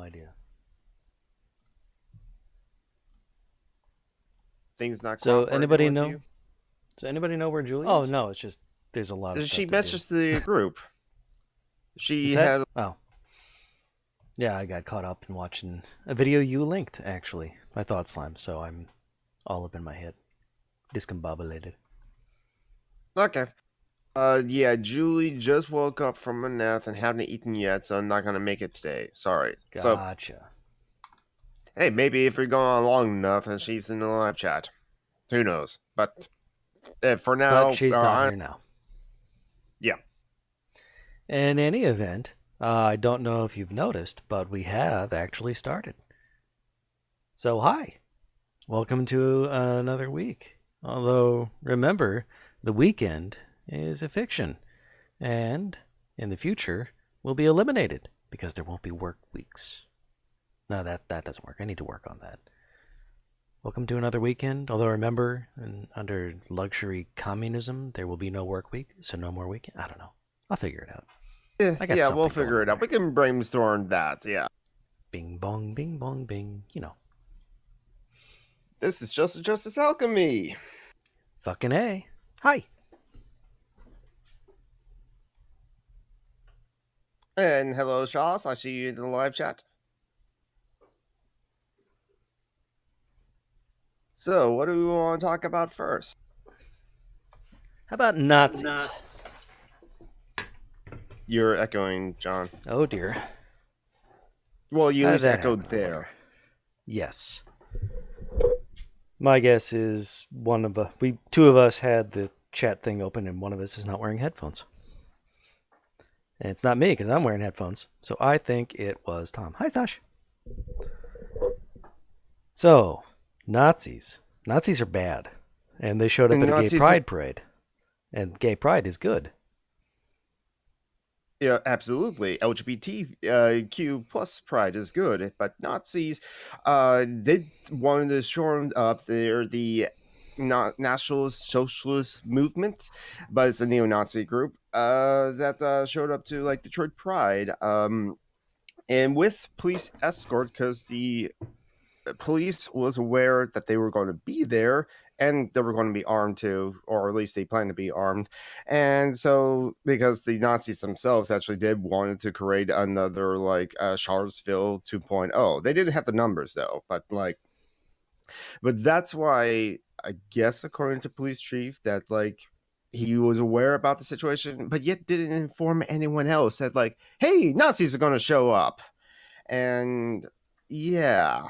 idea. Things not So cooperating anybody with know? you? Does anybody know where Julie Oh is? no, it's just there's a lot of She stuff to do. messaged the group. Is She that? had. Oh, yeah. I got caught up in watching a video you linked. Actually, I thought slime, so I'm all up in my head, discombobulated. Okay. Yeah, Julie just woke up from a nap and haven't eaten yet, so I'm not gonna make it today. Sorry. So, Gotcha. hey, maybe if we go on long enough and she's in the live chat, who knows? But for But now, she's not here now. Yeah. In any event, I don't know if you've noticed, but we have actually started. So hi, welcome to another week. Although remember, the weekend is a fiction, and in the future will be eliminated because there won't be work weeks. No, that doesn't work. I need to work on that. Welcome to another weekend. Although remember, under luxury communism, there will be no work week, so no more weekend. I don't know. I'll figure it out. I got Yeah, we'll something figure going it on out. We can brainstorm that, yeah. Bing bong, bing bong, bing. You know. This is Justice Alchemy. Fucking A. Hi. And hello, Shaw's. I see you in the live chat. So, what do we want to talk about first? How about Nazis? You're echoing, John. Oh dear. Well, you How at did least that echoed happen? there. Yes. My guess is two of us had the chat thing open and one of us is not wearing headphones. And it's not me because I'm wearing headphones. So I think it was Tom. Hi, Sash. So, Nazis. Nazis are bad. And they showed up at a gay pride parade. And gay pride is good. Yeah, absolutely. LGBTQ plus pride is good, but Nazis, they wanted to shore up the nationalist socialist movement, but it's a neo-Nazi group that showed up to like Detroit Pride, and with police escort because the police was aware that they were going to be there and they were going to be armed too, or at least they planned to be armed. And so, because the Nazis themselves actually did wanted to create another like Charlottesville 2.0, they didn't have the numbers though, but that's why I guess according to police chief that like he was aware about the situation, but yet didn't inform anyone else that like, hey, Nazis are going to show up, and yeah.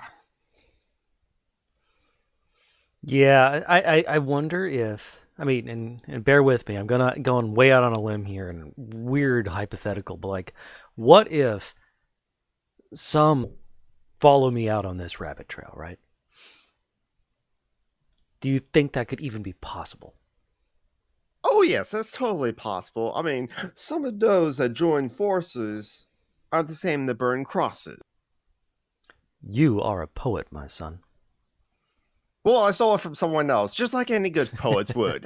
Yeah, I wonder if I mean, and bear with me, I'm going way out on a limb here and weird hypothetical, but like, what if some follow me out on this rabbit trail, right? Do you think that could even be possible? Oh yes, that's totally possible. I mean, some of those that join forces are the same that burn crosses. You are a poet, my son. Well, I saw it from someone else, just like any good poets would.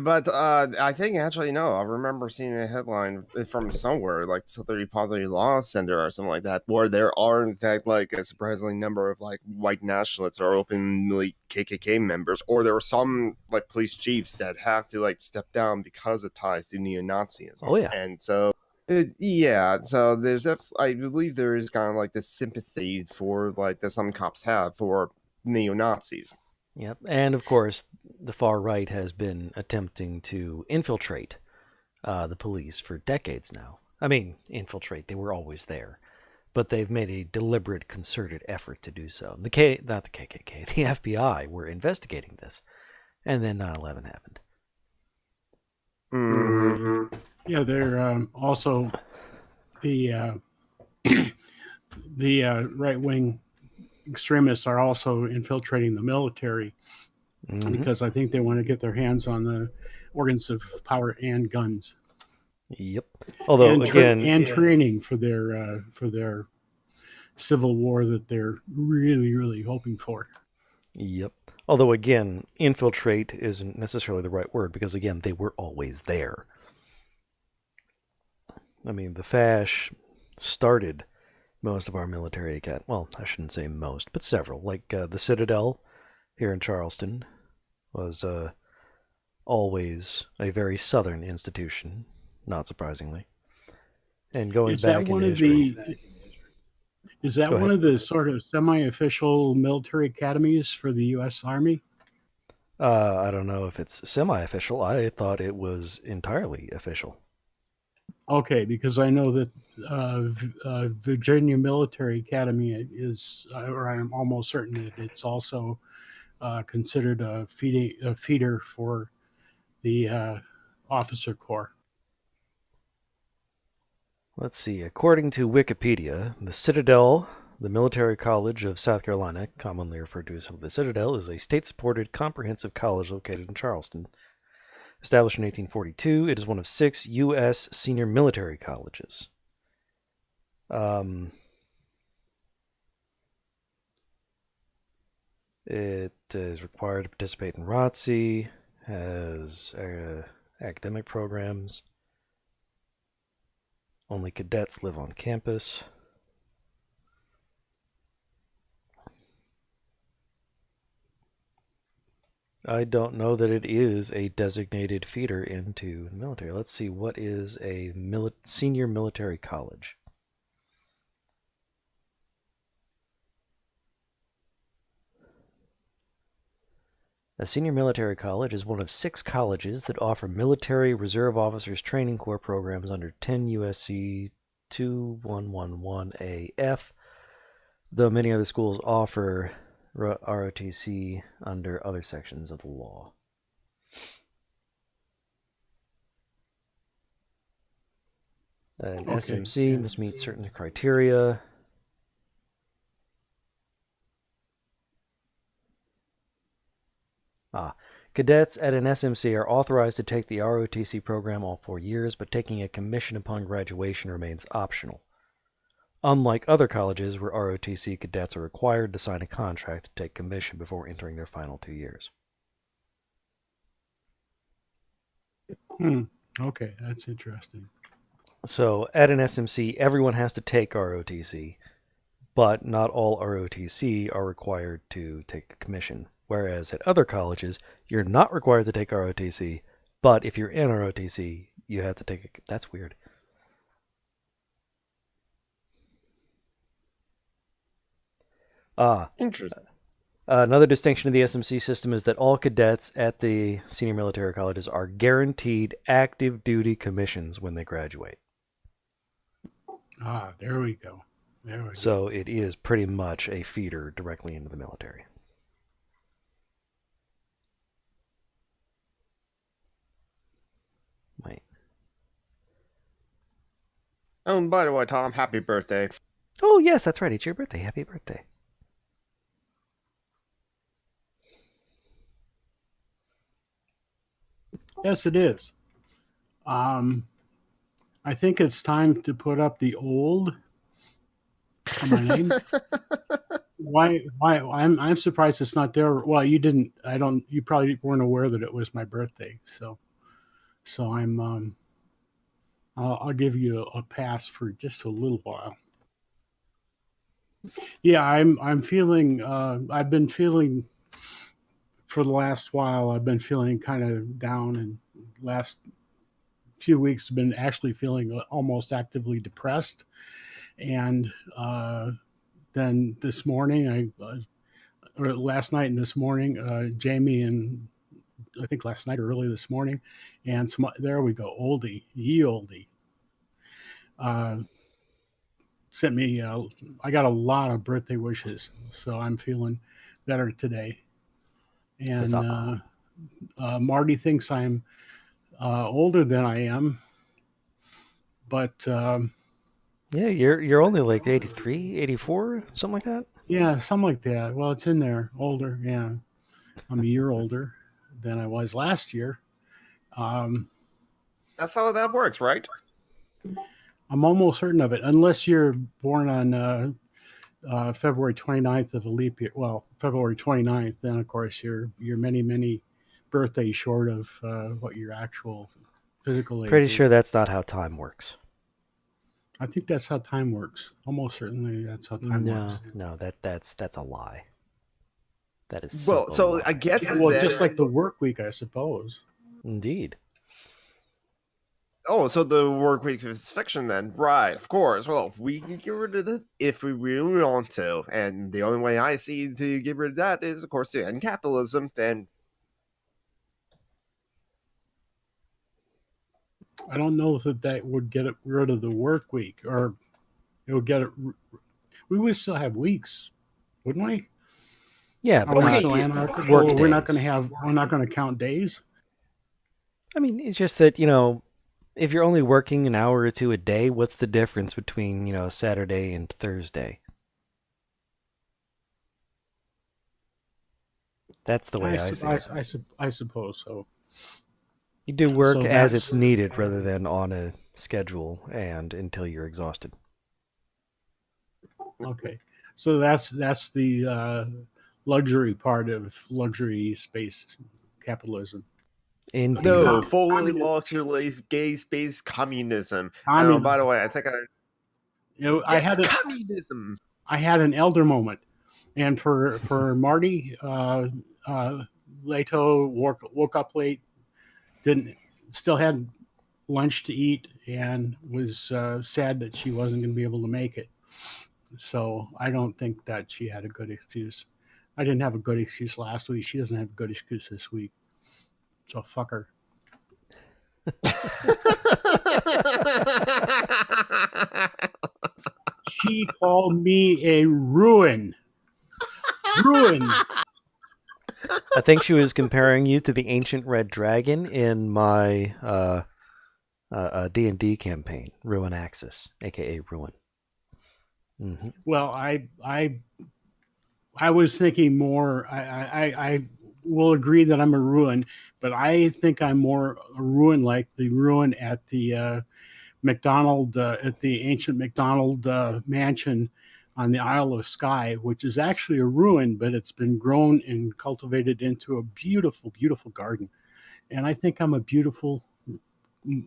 But I think actually no. I remember seeing a headline from somewhere like Southern Poverty Law Center or something like that, where there are in fact like a surprising number of like white nationalists or openly KKK members, or there are some like police chiefs that have to like step down because of ties to neo-Nazism. Oh yeah, and so so there's I believe there is kind of like this sympathy for like that some cops have for neo-Nazis. yep. And of course, the far right has been attempting to infiltrate the police for decades now. I mean, infiltrate, they were always there. But they've made a deliberate, concerted effort to do so. Not the KKK, the FBI were investigating this. And then 9/11 happened. Mm-hmm. Yeah, they're also the the right wing extremists are also infiltrating the military because I think they want to get their hands on the organs of power and guns. Yep. Although and training for their civil war that they're really hoping for. Yep. Although again, infiltrate isn't necessarily the right word because again, they were always there. I mean, the Fash, started most of our military academy. Well, I shouldn't say most, but several. Like the Citadel here in Charleston was always a very southern institution, not surprisingly. And going Is that back into one of history, the is that go one ahead. of the sort of semi-official military academies for the U.S. Army? I don't know if it's semi-official. I thought it was entirely official. Okay, because I know that Virginia Military Academy is, or I'm almost certain that it's also considered a feeder for the officer corps. Let's see. According to Wikipedia, the Citadel, the Military College of South Carolina, commonly referred to as the Citadel, is a state-supported comprehensive college located in Charleston. Established in 1842, it is one of 6 U.S. senior military colleges. It is required to participate in ROTC, has academic programs. Only cadets live on campus. I don't know that it is a designated feeder into the military. Let's see, what is a senior military college? A senior military college is one of 6 colleges that offer military reserve officers training corps programs under 10 USC 2111AF, though many other schools offer ROTC under other sections of the law. An Okay, SMC yeah. must meet certain criteria. Cadets at an SMC are authorized to take the ROTC program all 4 years, but taking a commission upon graduation remains optional. Unlike other colleges where ROTC cadets are required to sign a contract to take commission before entering their final 2 years. Okay, that's interesting. So at an SMC, everyone has to take ROTC, but not all ROTC are required to take a commission. Whereas at other colleges, you're not required to take ROTC, but if you're in ROTC, you have to take it. That's weird. Interesting. Another distinction of the SMC system is that all cadets at the senior military colleges are guaranteed active duty commissions when they graduate. There we go. There we go. So it is pretty much a feeder directly into the military. Wait. Oh, and by the way, Tom, happy birthday. Oh, yes, that's right. It's your birthday. Happy birthday. Yes, it is. I think it's time to put up the old on my name. Why? I'm surprised it's not there. Well, you didn't. I don't. You probably weren't aware that it was my birthday. So I'm. I'll give you a pass for just a little while. Yeah, I'm feeling. I've been feeling for the last while. I've been feeling kind of down, and last few weeks have been actually feeling almost actively depressed. And then this morning, or last night and this morning, Jamie and I think last night or early this morning, and there we go, ye oldie, sent me. I got a lot of birthday wishes, so I'm feeling better today. And Marty thinks I'm older than I am, but yeah, you're only like 83, 84, something like that. yeah, something like that. Well, it's in there. Older, yeah. I'm a year older than I was last year. That's how that works, right? I'm almost certain of it, unless you're born on February 29th of a leap year. Well, February 29th, then of course you're many birthdays short of what your actual physical age Pretty is. sure that's not how time works. I think that's how time works. Almost certainly that's how time No, works. no, that's a lie. That is so Well, a so I lie. guess is Well, that just like the work week, I suppose. Indeed. oh, so the work week is fiction then, right? Of course. Well, we can get rid of it if we really want to, and the only way I see to get rid of that is, of course, to end capitalism. Then I don't know that that would get rid of the work week, or it would get it. We would still have weeks, wouldn't we? Yeah, Are but we not still okay, anarchical? work Or we're not going to days. have. We're not going to count days. I mean, it's just that, if you're only working an hour or two a day, what's the difference between, Saturday and Thursday? That's the way I see it. I suppose so. You do work So as it's that's needed rather than on a schedule and until you're exhausted. okay. So that's the luxury part of luxury space capitalism. Indeed. no, fully Communism. luxury gay space communism. And oh, by the Communism. way, I think I You know, yes, communism. I had an elder moment, and for Marty, Leto woke up late, didn't still had lunch to eat, and was sad that she wasn't going to be able to make it. So I don't think that she had a good excuse. I didn't have a good excuse last week. She doesn't have a good excuse this week. So fuck her. She called me a ruin. Ruin. I think she was comparing you to the ancient red dragon in my D&D campaign, Ruin Axis, aka Ruin. Mm-hmm. Well, I was thinking more. I will agree that I'm a ruin, but I think I'm more a ruin like the ruin at the McDonald at the ancient McDonald mansion on the Isle of Skye, which is actually a ruin, but it's been grown and cultivated into a beautiful, beautiful garden. And I think I'm a beautiful,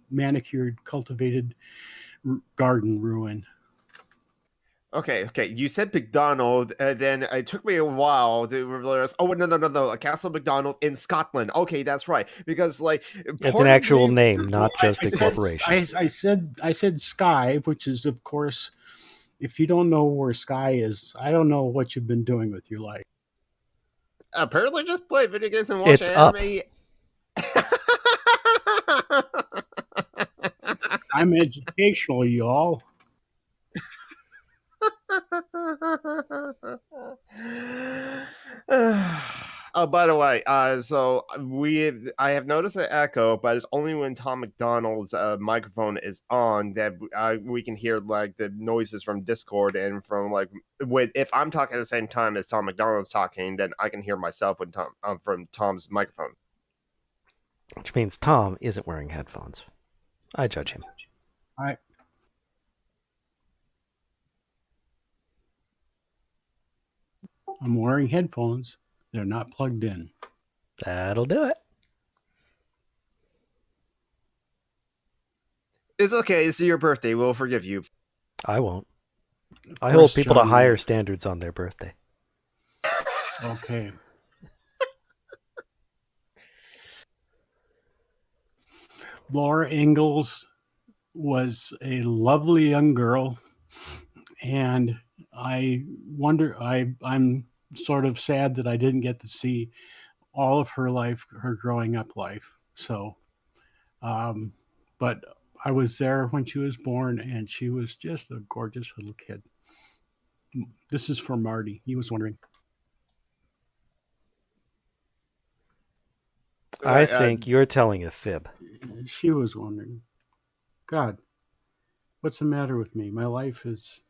manicured, cultivated garden ruin. Okay. You said McDonald, then it took me a while to realize. Oh no, a Castle McDonald in Scotland. Okay, that's right. Because like It's an part of actual me, name, Well, not just a corporation. I said Skye, which is of course, if you don't know where Skye is, I don't know what you've been doing with your life. apparently just play video games and watch It's up. anime. I'm educational, y'all. Oh, by the way, so I have noticed an echo, but it's only when Tom McDonald's microphone is on that we can hear like the noises from Discord and from like when if I'm talking at the same time as Tom McDonald's talking, then I can hear myself when Tom from Tom's microphone. Which means Tom isn't wearing headphones. I judge him. I I'm wearing headphones. They're not plugged in. That'll do it. It's okay. It's your birthday. We'll forgive you. I won't. Of I hold course, people to John higher won't. standards on their birthday. Okay. Laura Ingalls was a lovely young girl, and I wonder. I'm sort of sad that I didn't get to see all of her life, her growing up life. So, um, but I was there when she was born, and she was just a gorgeous little kid. This is for Marty. He was wondering. I Right, think you're telling a fib. She was wondering. God, what's the matter with me? My life is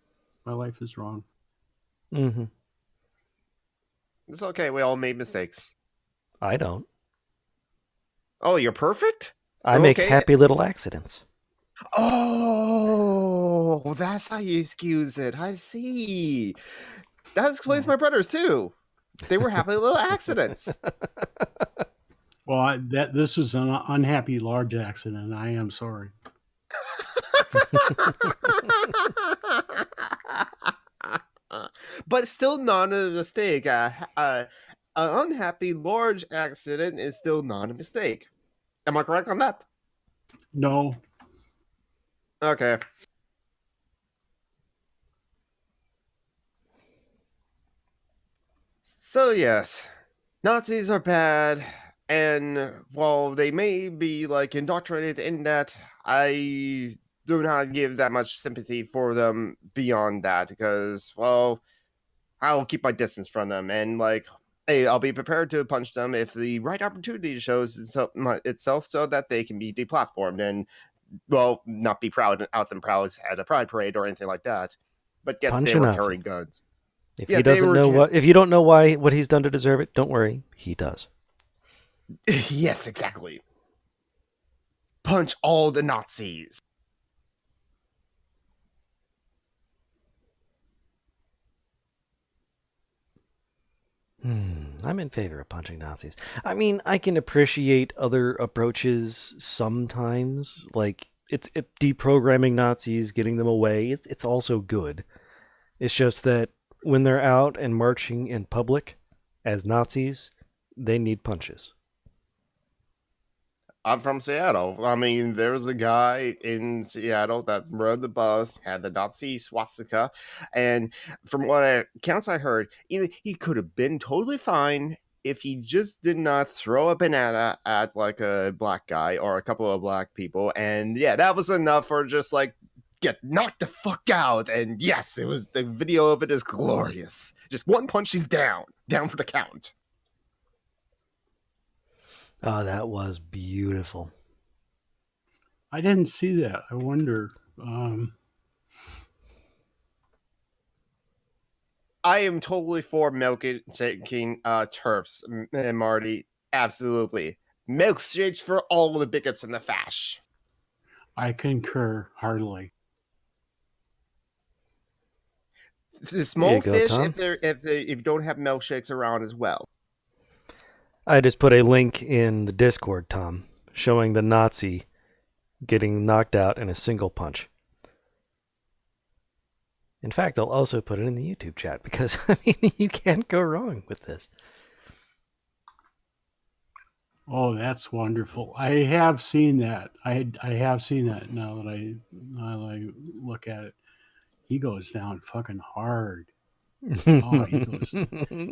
wrong. Mm-hmm. it's okay. We all made mistakes. I don't. Oh, you're perfect. I make Okay. happy little accidents. Oh, that's how you excuse it. I see. That explains my brothers too. They were happy little accidents. Well, this was an unhappy large accident. I am sorry. But still not a mistake. An unhappy large accident is still not a mistake. Am I correct on that? No, Okay. So, yes, Nazis are bad, and while they may be like indoctrinated in that, I do not give that much sympathy for them beyond that because, well, I'll keep my distance from them and like, hey, I'll be prepared to punch them if the right opportunity shows itself so that they can be deplatformed and, well, not be proud out them proud at a pride parade or anything like that. But yet Punch they a were Nazi. carrying guns. If Yeah, he they doesn't were. know if you don't know why what he's done to deserve it, don't worry, he does. Yes, exactly. Punch all the Nazis. I'm in favor of punching Nazis. I mean, I can appreciate other approaches sometimes, like it's deprogramming Nazis, getting them away. It's also good. It's just that when they're out and marching in public as Nazis, they need punches. I'm from Seattle. I mean, there was a guy in Seattle that rode the bus, had the Nazi swastika, and from what accounts I heard, even he could have been totally fine if he just did not throw a banana at like a black guy or a couple of black people. And yeah, that was enough for just like get knocked the fuck out. And yes, it was the video of it is glorious. Just one punch, he's down for the count. Oh, that was beautiful. I didn't see that. I wonder. I am totally for milking turfs, Marty. Absolutely. Milkshakes for all the bigots in the fash. I concur heartily. The Here you small go, fish, Tom. if you don't have milkshakes around as well. I just put a link in the Discord, Tom, showing the Nazi getting knocked out in a single punch. In fact, I'll also put it in the YouTube chat because, I mean, you can't go wrong with this. Oh, that's wonderful. I have seen that. I have seen that now that I look at it. He goes down fucking hard. Oh,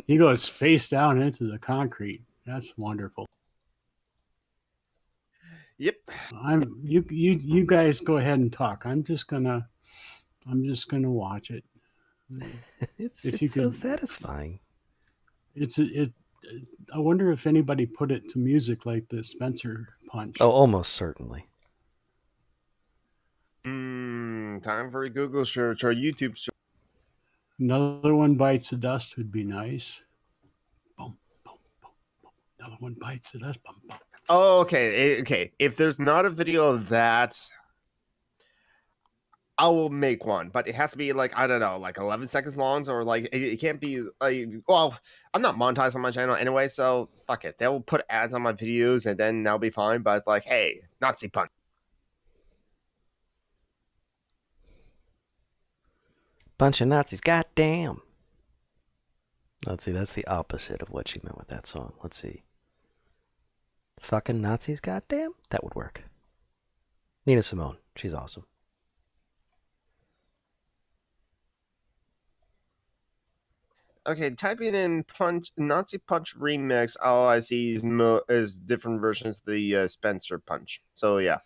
he goes face down into the concrete. That's wonderful. Yep. You guys go ahead and talk. I'm just gonna watch it. it's If it's you so could, satisfying. it. I wonder if anybody put it to music like the Spencer punch. Oh, almost certainly. Time for a Google search or YouTube search. Another one bites the dust would be nice. Boom, boom, boom, boom. Another one bites the dust. Boom, boom. Oh, okay. Okay. If there's not a video of that, I will make one, but it has to be like, I don't know, like 11 seconds long, or like it can't be like, well, I'm not monetized on my channel anyway, so fuck it. They'll put ads on my videos and then that'll be fine. But like, hey, Nazi punch. Bunch of Nazis, goddamn. Let's see, that's the opposite of what she meant with that song. Let's see. Fucking Nazis, goddamn? That would work. Nina Simone, she's awesome. Okay, typing in punch Nazi punch remix, all I see is different versions of the Spencer punch. So yeah,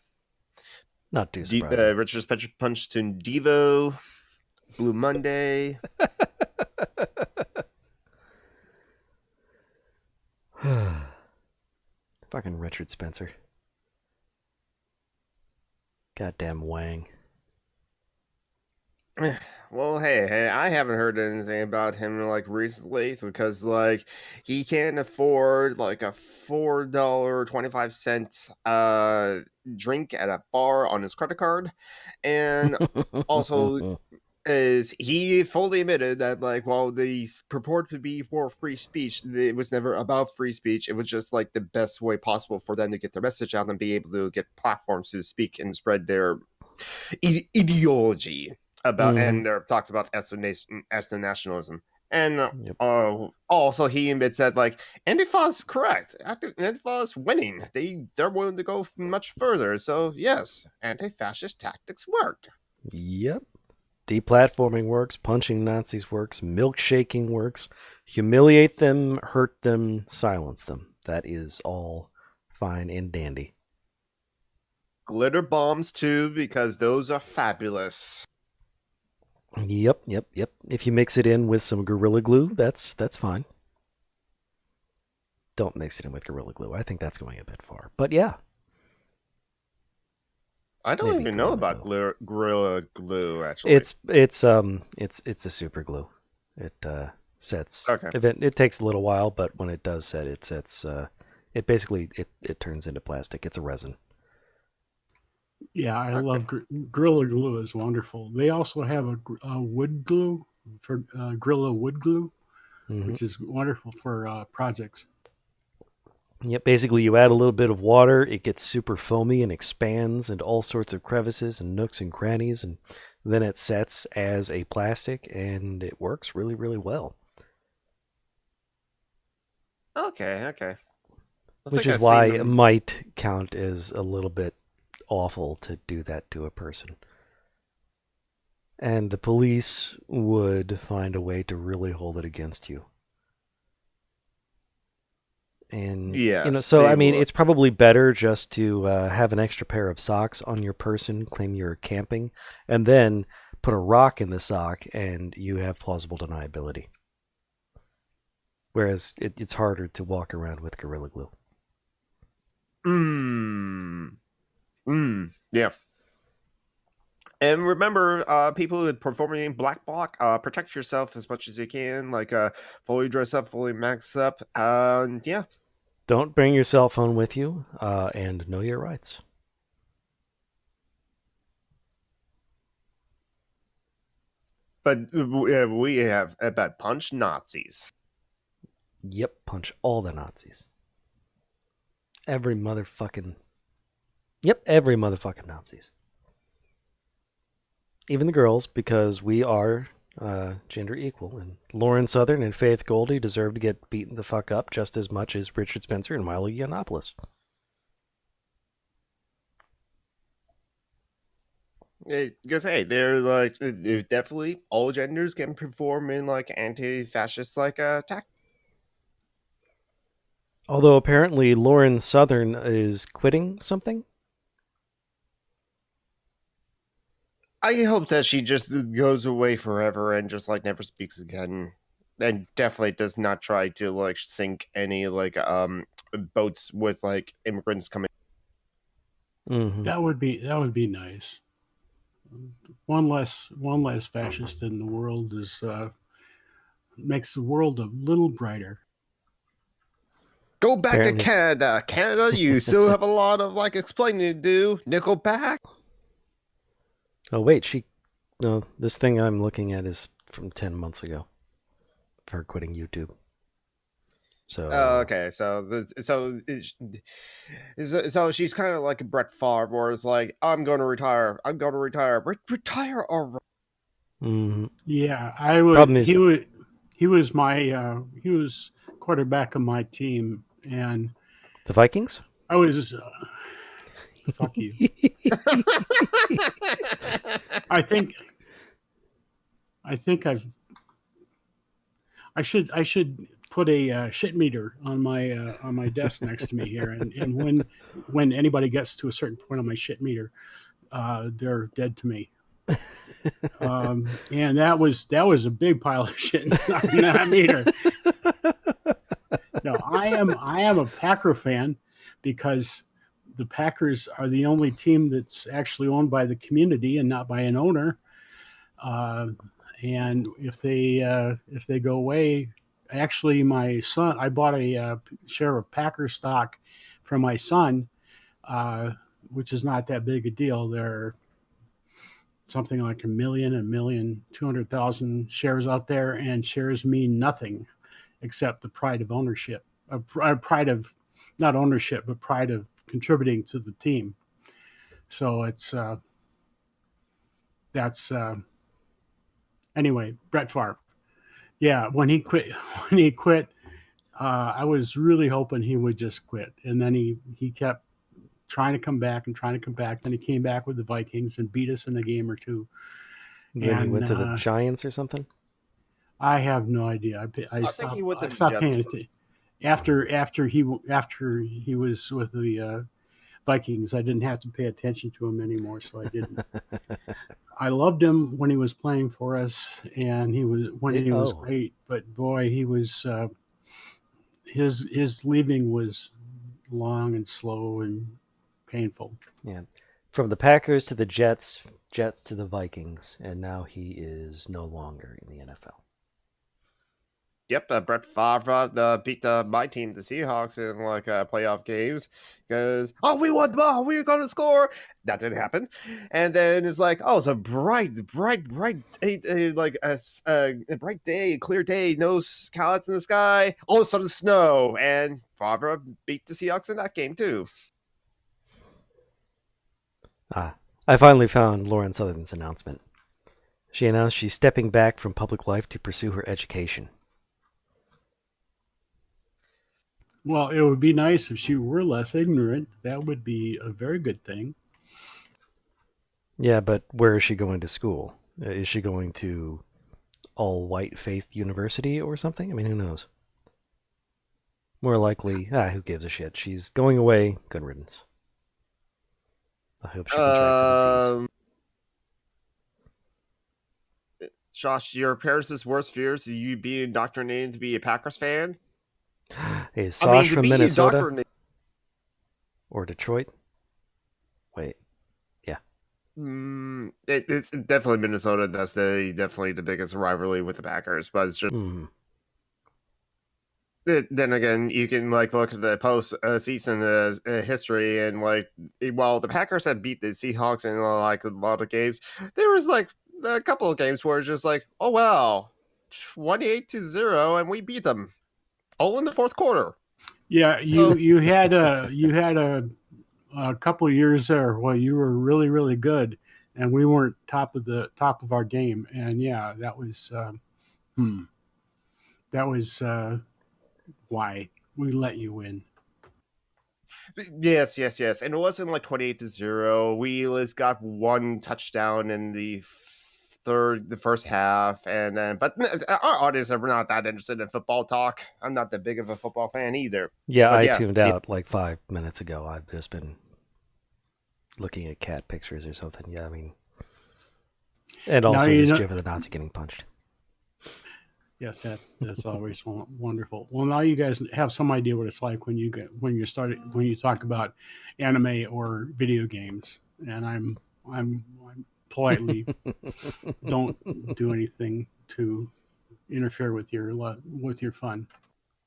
Not too surprising. Richard Spencer punch to Devo, Blue Monday. Fucking Richard Spencer. Goddamn Wang. Well, hey, I haven't heard anything about him like recently because like he can't afford like a $4.25 drink at a bar on his credit card, and also is he fully admitted that like while the purport to be for free speech, it was never about free speech. It was just like the best way possible for them to get their message out and be able to get platforms to speak and spread their ideology about, Mm-hmm. and talks about ethno-nationalism. And Yep. also he admits that like Antifa is correct. Antifa is winning. They're willing to go much further. So yes, anti-fascist tactics worked. Yep. Deplatforming works, punching Nazis works, milkshaking works, humiliate them, hurt them, silence them. That is all fine and dandy. Glitter bombs too, because those are fabulous. Yep, yep, yep. If you mix it in with some Gorilla Glue, that's fine. Don't mix it in with Gorilla Glue. I think that's going a bit far. But yeah, I don't maybe even know Gorilla about Glue. Gorilla Glue actually. It's a super glue. It sets. Okay. It takes a little while, but when it does set, it sets. It basically it turns into plastic. It's a resin. Yeah, I Okay. love Gorilla Glue is wonderful. They also have a wood glue for Gorilla Wood Glue, Hmm. which is wonderful for projects. Yep. Basically, you add a little bit of water. It gets super foamy and expands into all sorts of crevices and nooks and crannies, and then it sets as a plastic, and it works really, really well. Okay. Okay. I Which think is I've why seen it them. might count as a little bit awful to do that to a person. And the police would find a way to really hold it against you. And, Yes, so I they mean, would. it's probably better just to have an extra pair of socks on your person, claim you're camping, and then put a rock in the sock and you have plausible deniability. Whereas it's harder to walk around with Gorilla Glue. Mm. Yeah. And remember, people who performing black bloc, protect yourself as much as you can. Like, fully dress up, fully max up. And yeah. Don't bring your cell phone with you, and know your rights. But we have about punch Nazis. Yep, punch all the Nazis. Every motherfucking. Yep, every motherfucking Nazis. Even the girls, because we are gender equal. And Lauren Southern and Faith Goldie deserve to get beaten the fuck up just as much as Richard Spencer and Milo Yiannopoulos. Because hey, they're like definitely all genders can perform in like anti-fascist like attack. Although apparently Lauren Southern is quitting something. I hope that she just goes away forever and just like never speaks again, and definitely does not try to like sink any like boats with like immigrants coming. Mm-hmm. That would be nice. One less fascist in the world is makes the world a little brighter. Go back to Apparently. Canada. Canada, you still have a lot of like explaining to do. Nickelback. Oh wait, she. No, this thing I'm looking at is from 10 months ago. For her quitting YouTube. So Okay, so so she's kind of like a Brett Favre, where it's like, I'm going to retire. I'm going to retire. Retire already. mm-hmm. Yeah, I would. Problem is He was quarterback of my team, and the Vikings. I was fuck you. I think I think I should put a shit meter on my desk next to me here, and when anybody gets to a certain point on my shit meter, they're dead to me. And that was a big pile of shit on that meter. No, I am a Packer fan because the Packers are the only team that's actually owned by the community and not by an owner. Uh, and if they go away, actually, my son, I bought a share of Packer stock for my son, uh, which is not that big a deal. They're something like a million, 200,000 shares out there, and shares mean nothing except the pride of ownership, pride of not ownership, but pride of contributing to the team. So it's That's anyway. Brett Favre. Yeah, when he quit, when he quit, I was really hoping he would just quit, and then he kept trying to come back and trying to come back. Then he came back with the Vikings and beat us in a game or two. Then he And went to the Giants or something. I have no idea. I I think he stopped. went to I the stopped Jets. paying attention after he was with the Vikings. I didn't have to pay attention to him anymore, so I didn't. I loved him when he was playing for us, and he was Oh, great. But boy, he was his leaving was long and slow and painful. yeah. From the Packers to the Jets, Jets to the Vikings, and now he is no longer in the NFL. Yep, Brett Favre beat my team, the Seahawks, in like playoff games because we won the ball, we were gonna score. That didn't happen, and then it's like, it's a bright day, like a bright day, a clear day, no clouds in the sky. All of a sudden, snow, and Favre beat the Seahawks in that game too. Ah, I finally found Lauren Southern's announcement. She announced she's stepping back from public life to pursue her education. Well, it would be nice if she were less ignorant. That would be a very good thing. Yeah, but where is she going to school? Is she going to all white faith university or something? I mean, who knows? More likely, who gives a shit? She's going away. Good riddance. I hope she can track some Josh, your parents' worst fears is you being indoctrinated to be a Packers fan? seeds. Is I mean, Sosh to from be Minnesota indoctrinated. or Detroit? Wait, yeah. It's definitely Minnesota. That's definitely the biggest rivalry with the Packers. But it's just then again, you can like look at the post season history and like while the Packers have beat the Seahawks in like a lot of games, there was like a couple of games where it's just like, oh wow, 28-0, and we beat them all in the fourth quarter. Yeah, So you had a couple of years there where you were really really good, and we weren't top of our game. And yeah, hmm, that was why we let you win. yes, and it wasn't like 28-0. We just got one touchdown in the first half, and then but our audience are not that interested in football talk. I'm not that big of a football fan either. Yeah, But I yeah, tuned see, out like 5 minutes ago. I've just been looking at cat pictures or something. Yeah, I mean, and Now also you this know. Jim of the Nazi getting punched. Yes, that's always wonderful. Well, now you guys have some idea what it's like when you talk about anime or video games, and I'm politely don't do anything to interfere with your fun.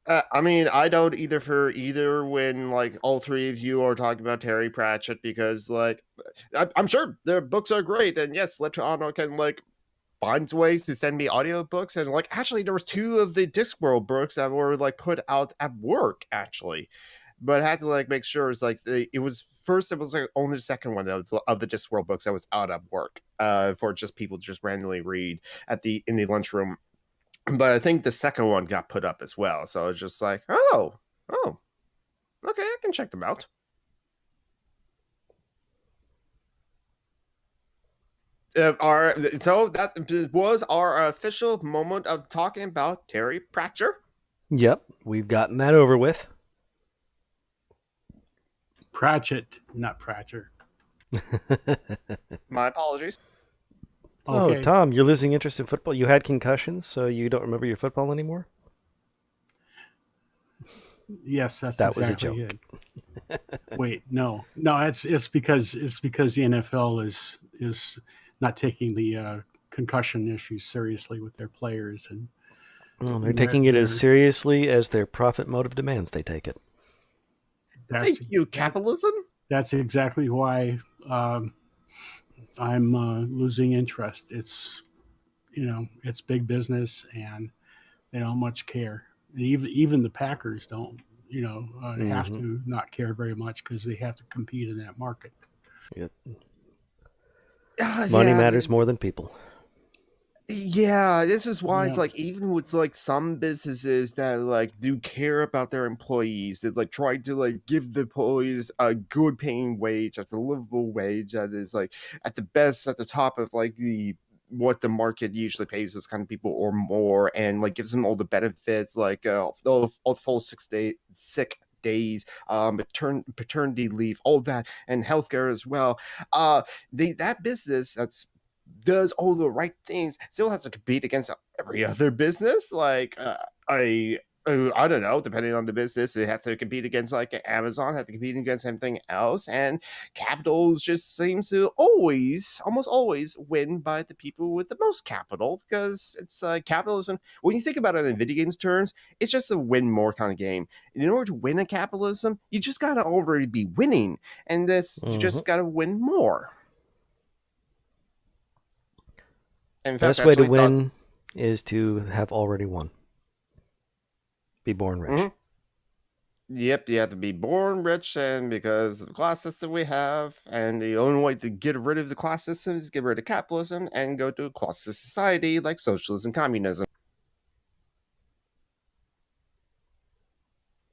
I mean, I don't either for either when like all three of you are talking about Terry Pratchett because like I'm sure their books are great, and yes, Letrano can like finds ways to send me audiobooks, and like actually there was two of the Discworld books that were like put out at work actually, but I had to like make sure it's like it was first, it was like only the second one of the Discworld books that was out at work for just people to just randomly read at the in the lunchroom, but I think the second one got put up as well, so it's just like oh okay, I can check them out. Our So that was our official moment of talking about Terry Pratchett. Yep, we've gotten that over with. Pratchett, not Pratcher. My apologies. Oh, Okay. Tom, you're losing interest in football. You had concussions, so you don't remember your football anymore? Yes, that's That was a exactly joke. it. Wait, no, it's because the NFL is not taking the concussion issues seriously with their players, and Well, they're they're, taking it as they're seriously as their profit motive demands they take it. that's Thank you, that, capitalism. that's exactly why I'm losing interest. It's big business, and they don't much care. And even the Packers don't have Mm-hmm. to not care very much because they have to compete in that market. Yep. Money Yeah, matters more than people. yeah, this is why it's Yeah. like even with like some businesses that like do care about their employees, that like try to like give the employees a good paying wage, that's a livable wage, that is like at the best at the top of like the what the market usually pays those kind of people or more, and like gives them all the benefits like all the full sick days, paternity leave, all that, and healthcare as well. That business that's does all the right things still has to compete against every other business. Like I don't know, depending on the business, they have to compete against like Amazon, have to compete against anything else, and capitals just seems to almost always win by the people with the most capital because it's capitalism. When you think about it in video games terms, it's just a win more kind of game. In order to win a capitalism, you just gotta already be winning, and this you Hmm. just gotta win more. In fact, Best I way to actually thought. win is to have already won. Be born rich. Mhm. Yep, you have to be born rich, and because of the class system we have, and the only way to get rid of the class system is get rid of capitalism and go to a classless society like socialism, communism.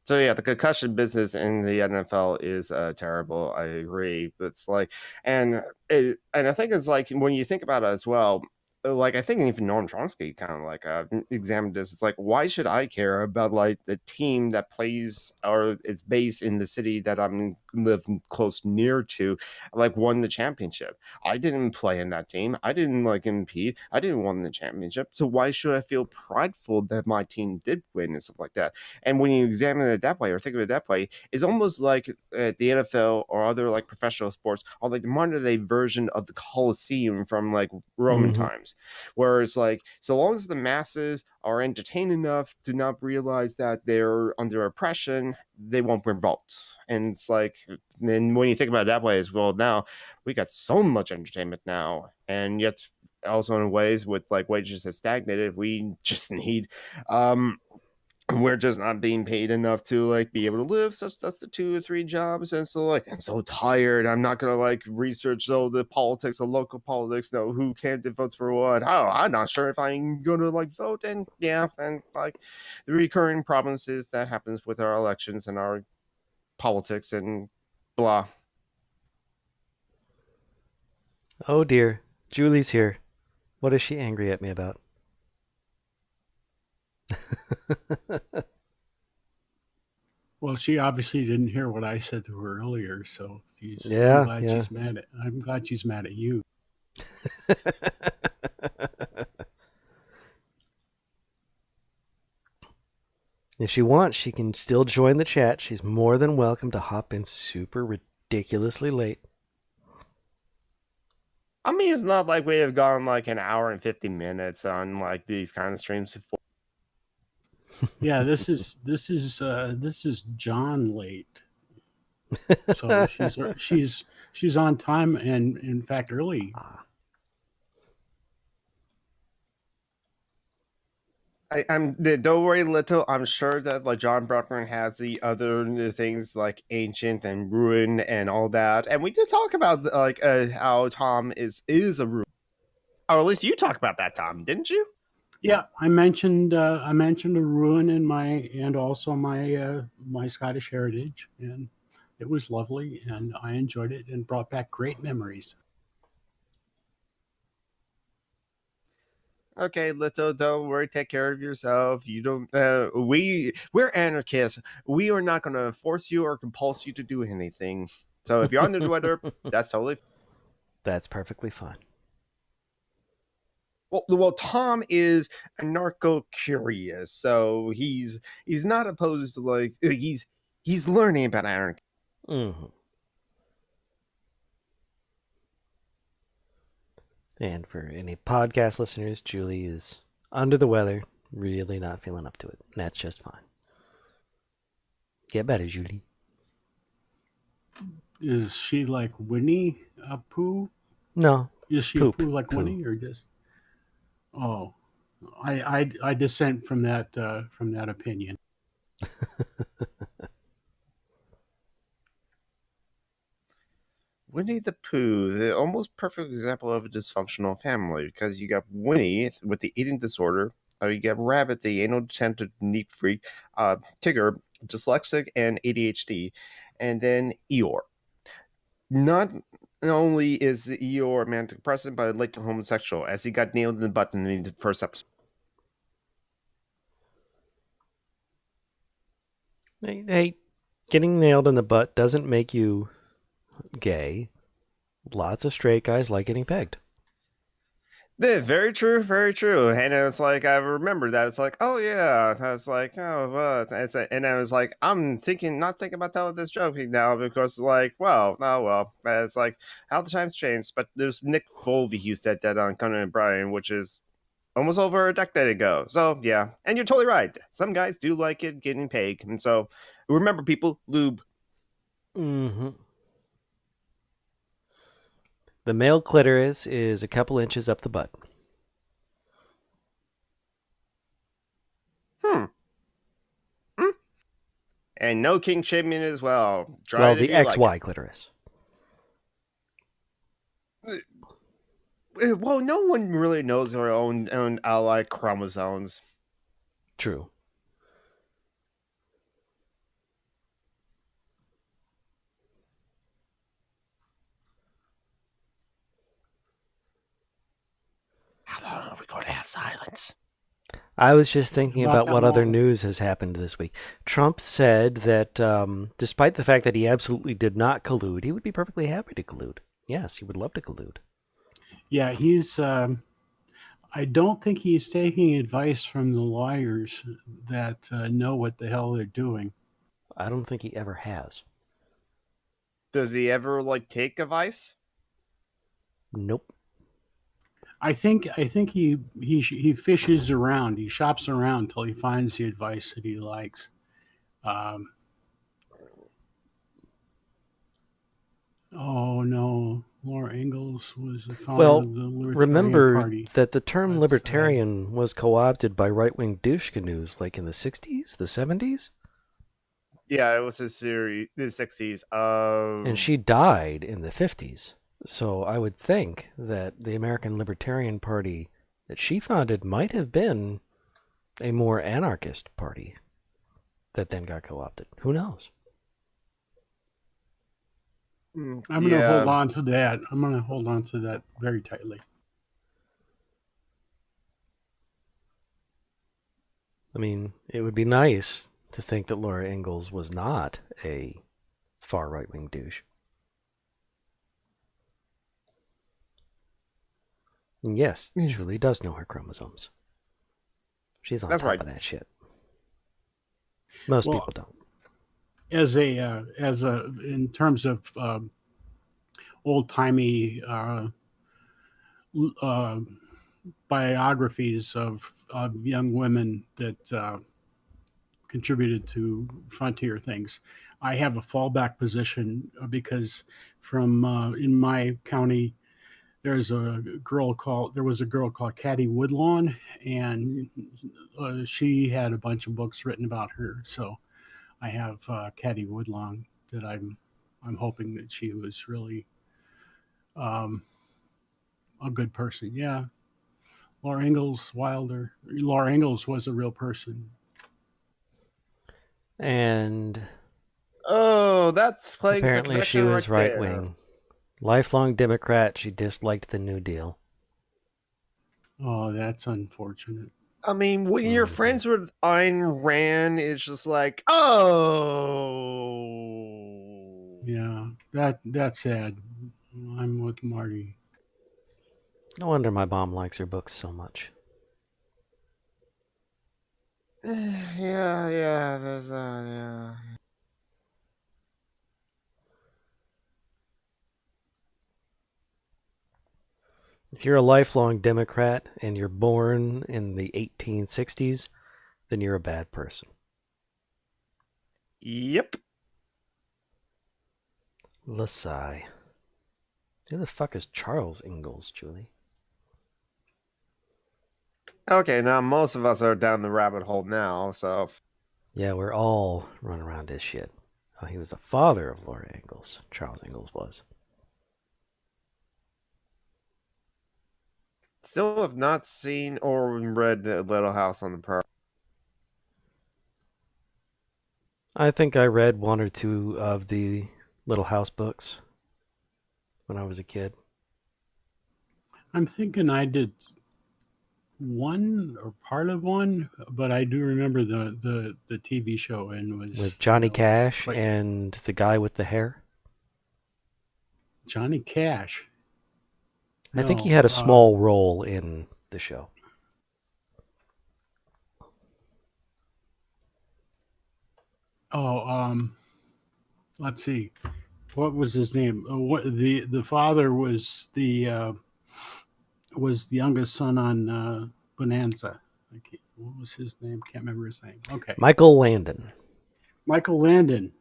So yeah, the concussion business in the NFL is terrible. I agree. It's like, and I think it's like when you think about it as well. Like I think even Norm Chomsky kind of like examined this. It's like, why should I care about like the team that plays or is based in the city that I'm live close near to, like won the championship? I didn't play in that team. I didn't like compete. I didn't win the championship. So why should I feel prideful that my team did win and stuff like that? And when you examine it that way or think of it that way, it's almost like the NFL or other like professional sports are like the modern day version of the Colosseum from like Roman Hmm. times, where it's like so long as the masses are entertained enough to not realize that they're under oppression, they won't revolt. And it's like, then when you think about it that way as well, now we got so much entertainment now, and yet also in ways with like wages that stagnated, we just need um we're just not being paid enough to like be able to live. So that's the 2 or 3 jobs, and so like I'm so tired. I'm not gonna like research all the politics, the local politics, know who candidate votes for what. Oh, I'm not sure if I'm gonna like vote, and yeah, and like the recurring problems is that happens with our elections and our politics and blah. Oh dear. Julie's here. What is she angry at me about? Well, she obviously didn't hear what I said to her earlier, so I'm Yeah, glad yeah. she's mad at. I'm glad she's mad at you. If she wants, she can still join the chat. She's more than welcome to hop in super ridiculously late. I mean, it's not like we have gone like an hour and 50 minutes on like these kind of streams before. Yeah, this is John late, so she's on time and in fact early. Ah, Don't worry, Little. I'm sure that like John Brockman has the other things like ancient and ruin and all that, and we did talk about like how Tom is a ruin, or at least you talked about that, Tom, didn't you? Yeah, I mentioned a ruin in my and also my Scottish heritage, and it was lovely, and I enjoyed it and brought back great memories. Okay, Little, don't worry. Take care of yourself. You don't. We're anarchists. We are not going to force you or compulse you to do anything. So if you're on the Twitter, that's totally. that's perfectly fine. Well, Tom is anarcho curious, so he's not opposed to like he's learning about anarchy. Hmm. And for any podcast listeners, Julie is under the weather, really not feeling up to it. That's just fine. Get better, Julie. Is she like Winnie Pooh? No, Is she a poop, Pooh like poo. Winnie, or just oh? I dissent from that opinion. Winnie the Pooh, the almost perfect example of a dysfunctional family, because you got Winnie with the eating disorder, you got Rabbit, the anal detentive neat freak, Tigger, dyslexic and ADHD, and then Eeyore. Not only is Eeyore a manic depressant, but a late homosexual, as he got nailed in the butt in the first episode. Hey, getting nailed in the butt doesn't make you gay. Lots of straight guys like getting pegged. Yeah, very true, very true. And it was like I remember that. It's like, oh yeah. I was like, oh well. And I was like, I'm thinking, not thinking about telling this joke now because, like, well, oh well. It's like how the times changed. But there's Nick Foley who said that on Conan and Brian, which is almost over a decade ago. So yeah, and you're totally right. Some guys do like it getting paid, and so remember, people, lube. Mm-hmm. The male clitoris is a couple inches up the butt. Hmm. Hmm. And no king shaming as well. Try Well, it if the you like XY clitoris. it. Well, no one really knows their own ally chromosomes. True. How long are we going to have silence? I was just thinking About about that what other long. news has happened this week. Trump said that despite the fact that he absolutely did not collude, he would be perfectly happy to collude. Yes, he would love to collude. Yeah, he's. I don't think he's taking advice from the lawyers that know what the hell they're doing. I don't think he ever has. Does he ever like take advice? Nope. I think he fishes around. He shops around until he finds the advice that he likes. Um, oh no, Laura Ingalls was the founder Well, of the Libertarian remember Party. that the term That's sad. libertarian was co-opted by right-wing douche canoes like in the 60s, the 70s? Yeah, it was a series in the 60s. And she died in the 50s. So I would think that the American Libertarian Party that she founded might have been a more anarchist party that then got co-opted. Who knows? I'm going to hold Yeah. on to that. I'm going to hold on to that very tightly. I mean, it would be nice to think that Laura Ingalls was not a far right-wing douche. And yes, Julie does know her chromosomes. She's on That's top right. of that shit. Most Well, people don't. as a in terms of old timey uh, biographies of young women that contributed to frontier things. I have a fallback position because from in my county there was a girl called Caddy Woodlawn, and she had a bunch of books written about her. So I have Caddy Woodlawn that I'm hoping that she was really um, a good person. Yeah, Laura Ingalls Wilder. Laura Ingalls was a real person. And Oh, that explains the apparently she connection right was there. right-wing. Lifelong Democrat, she disliked the New Deal. Oh, that's unfortunate. I mean, when you're friends with Ayn Rand, it's just like, oh, Yeah, that's sad. I'm with Marty. No wonder my mom likes her books so much. yeah, there's yeah. If you're a lifelong Democrat and you're born in the 1860s, then you're a bad person. Yep. Lasai. Who the fuck is Charles Ingalls, Julie? Okay, now most of us are down the rabbit hole now, so Yeah, we're all running around this shit. Oh, he was the father of Laura Ingalls. Charles Ingalls was. still have not seen or read The Little House on the Prairie. I think I read one or two of the Little House books when I was a kid. I'm thinking I did one or part of one, but I do remember the TV show and With was Johnny was Cash quite and the guy with the hair. Johnny Cash. I think he No, had a small role in the show. oh, let's see, what was his name? What the father was the youngest son on Bonanza. What was his name? Can't remember his name. Okay, Michael Landon. Michael Landon.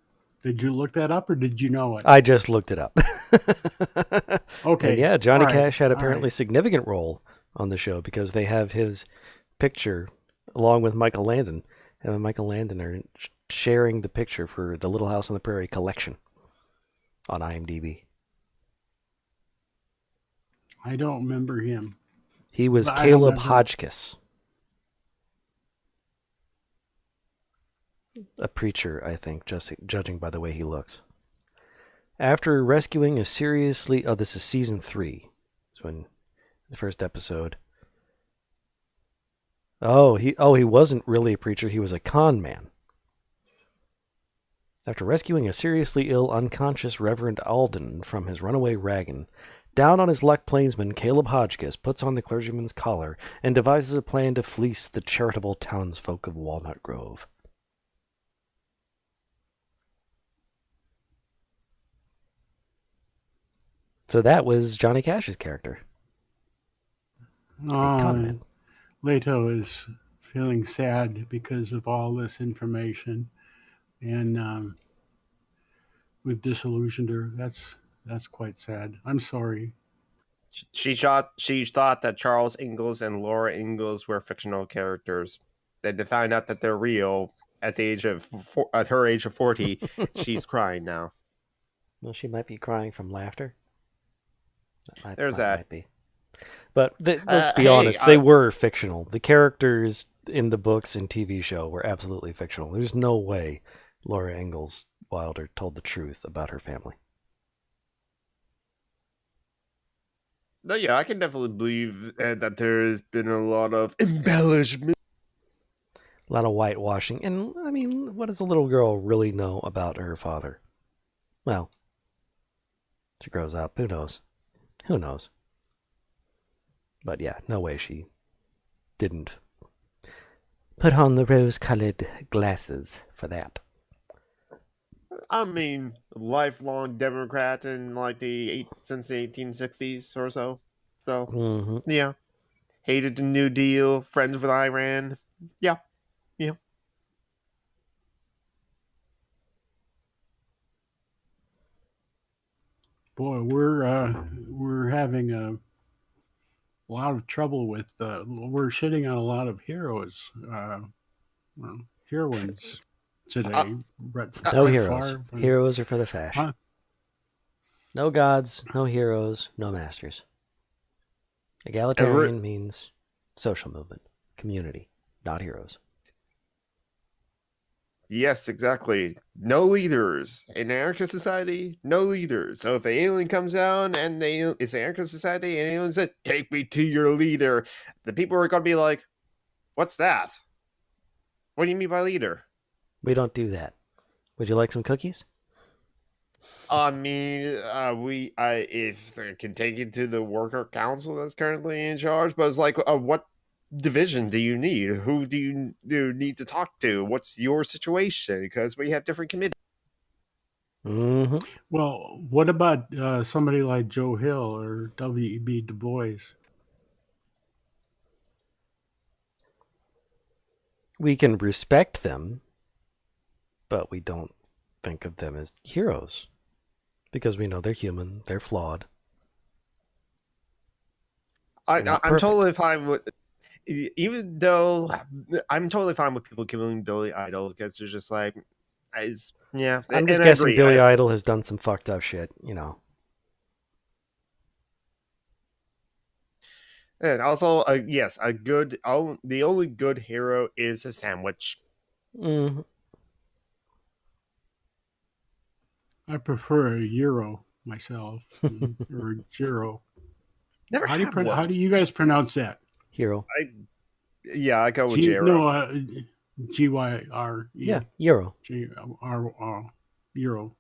Did you look that up or did you know it? I just looked it up. And Okay, yeah, all Johnny right, Cash had all right. apparently significant role on the show because they have his picture along with Michael Landon. And Michael Landon are sharing the picture for the Little House on the Prairie collection on IMDb. I don't remember him. He was I don't Caleb remember. Hodgkiss, a preacher, I think, just judging by the way he looks. After rescuing a seriously... Oh, this is season 3. It's when the first episode. He wasn't really a preacher. He was a con man. After rescuing a seriously ill, unconscious Reverend Alden from his runaway wagon, down on his luck plainsman Caleb Hodgkiss puts on the clergyman's collar and devises a plan to fleece the charitable townsfolk of Walnut Grove. So that was Johnny Cash's character, a con Uh, man. Leto is feeling sad because of all this information, and we've disillusioned her. That's quite sad. I'm sorry. She thought that Charles Ingalls and Laura Ingalls were fictional characters. Then to find out that they're real at her age of 40, she's crying now. Well, she might be crying from laughter. There's that. Might be. But let's be Hey, honest, they were fictional. The characters in the books and TV show were absolutely fictional. There's no way Laura Ingalls Wilder told the truth about her family. no, yeah, I can definitely believe that there's been a lot of embellishment. A lot of whitewashing. And, I mean, what does a little girl really know about her father? Well, she grows up. Who knows? Who knows? But yeah, no way she didn't put on the rose-colored glasses for that. I mean, lifelong Democrat in since the 1860s or so. So, yeah. Hated the New Deal, friends with Iran. Yeah. Boy, we're having a lot of trouble with. We're shitting on a lot of heroes, heroines today. Brett, No Brett heroes. Favre. Heroes are for the fash. Huh? No gods, no heroes, no masters. Egalitarian means social movement, community, not heroes. Yes, exactly. No leaders. In anarchist society, no leaders. So if an alien comes down and it's an anarchist society and an alien said, "Take me to your leader," the people are going to be like, "What's that? What do you mean by leader?" We don't do that. Would you like some cookies? I mean, if I can take you to the worker council that's currently in charge, but it's like, what division do you need? Who do you need to talk to? What's your situation? Because we have different committees. Mm-hmm. Well, what about somebody like Joe Hill or W.E.B. Du Bois? We can respect them, but we don't think of them as heroes because we know they're human, they're flawed. I'm totally fine with, even though I'm totally fine with people killing Billy Idol because they're just like, yeah. I'm just and guessing I agree. Billy Idol has done some fucked up shit, And also, yes, the only good hero is a sandwich. Mm, I prefer a euro myself, or gyro. Never had How one. do you guys pronounce that? Hero. I Yeah, I go with G Jero. no Gyre Yeah, Euro. G R euro.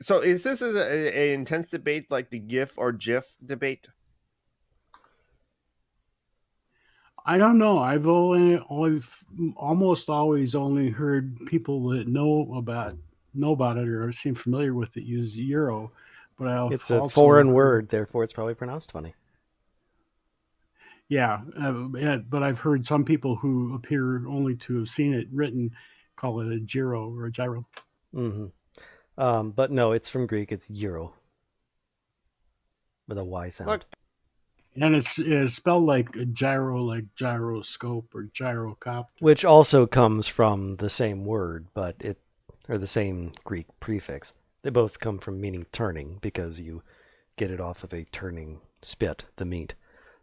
So is this a intense debate like the GIF or GIF debate? I don't know. I've almost always only heard people that know about it or seem familiar with it use euro, but I've It's a also foreign heard, word, therefore it's probably pronounced funny. yeah, but I've heard some people who appear only to have seen it written call it a gyro or a gyro. Hmm. But no, it's from Greek. It's Euro with a Y sound, Look, And it's spelled like a gyro, like gyroscope or gyrocopter. which also comes from the same word, but it or the same Greek prefix. They both come from meaning turning because you get it off of a turning spit, the meat.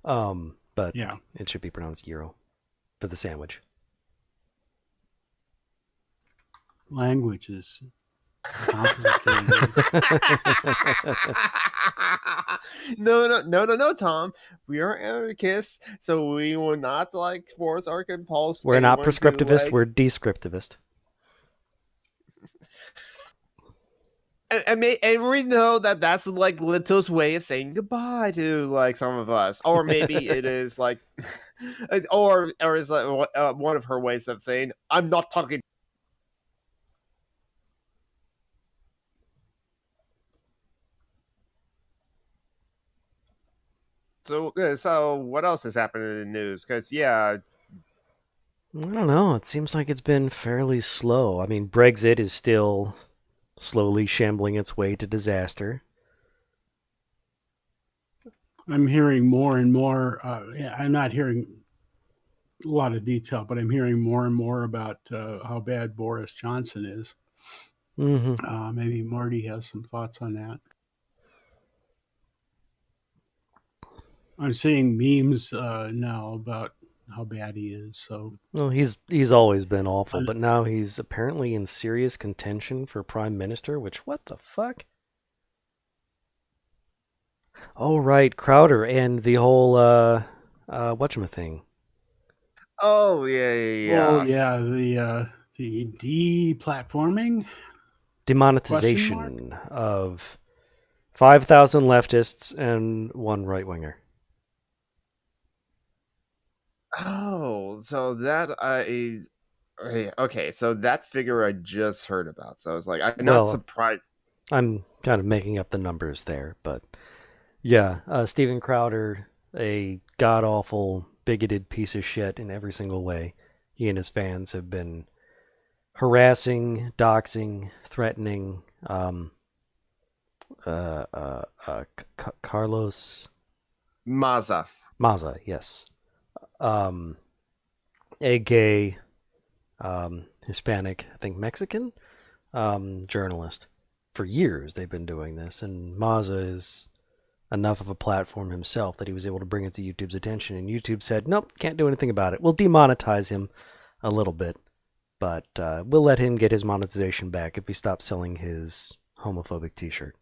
But Yeah, it should be pronounced Euro for the sandwich. language is complicated. no, Tom. We are anarchists, so we will not like force or compulse We're not anyone to prescriptivist, like. we're descriptivist. And we know that that's like Lito's way of saying goodbye to like some of us, or maybe it is like, or is like one of her ways of saying I'm not talking. So what else has happened in the news? Because yeah, I don't know. It seems like it's been fairly slow. I mean, Brexit is still slowly shambling its way to disaster. I'm hearing more and more. Yeah, I'm not hearing a lot of detail, but I'm hearing more and more about how bad Boris Johnson is. Hmm. Maybe Marty has some thoughts on that. I'm seeing memes now about how bad he is. So Well, he's always been awful, I, but now he's apparently in serious contention for prime minister. Which what the fuck? Oh right, Crowder and the whole whatchamacallit. oh yeah, oh yes. yeah, the deplatforming question mark. Demonetization of 5,000 leftists and one right winger. Oh, so that I okay, so that figure I just heard about. So I was like, I'm not Well, surprised. I'm kind of making up the numbers there, but yeah, Steven Crowder, a god awful, bigoted piece of shit in every single way. He and his fans have been harassing, doxing, threatening Carlos Maza. Maza, yes, um, a gay Hispanic, I think Mexican journalist. For years they've been doing this, and Maza is enough of a platform himself that he was able to bring it to YouTube's attention, and YouTube said, nope, can't do anything about it. We'll demonetize him a little bit, but we'll let him get his monetization back if he stops selling his homophobic t-shirt.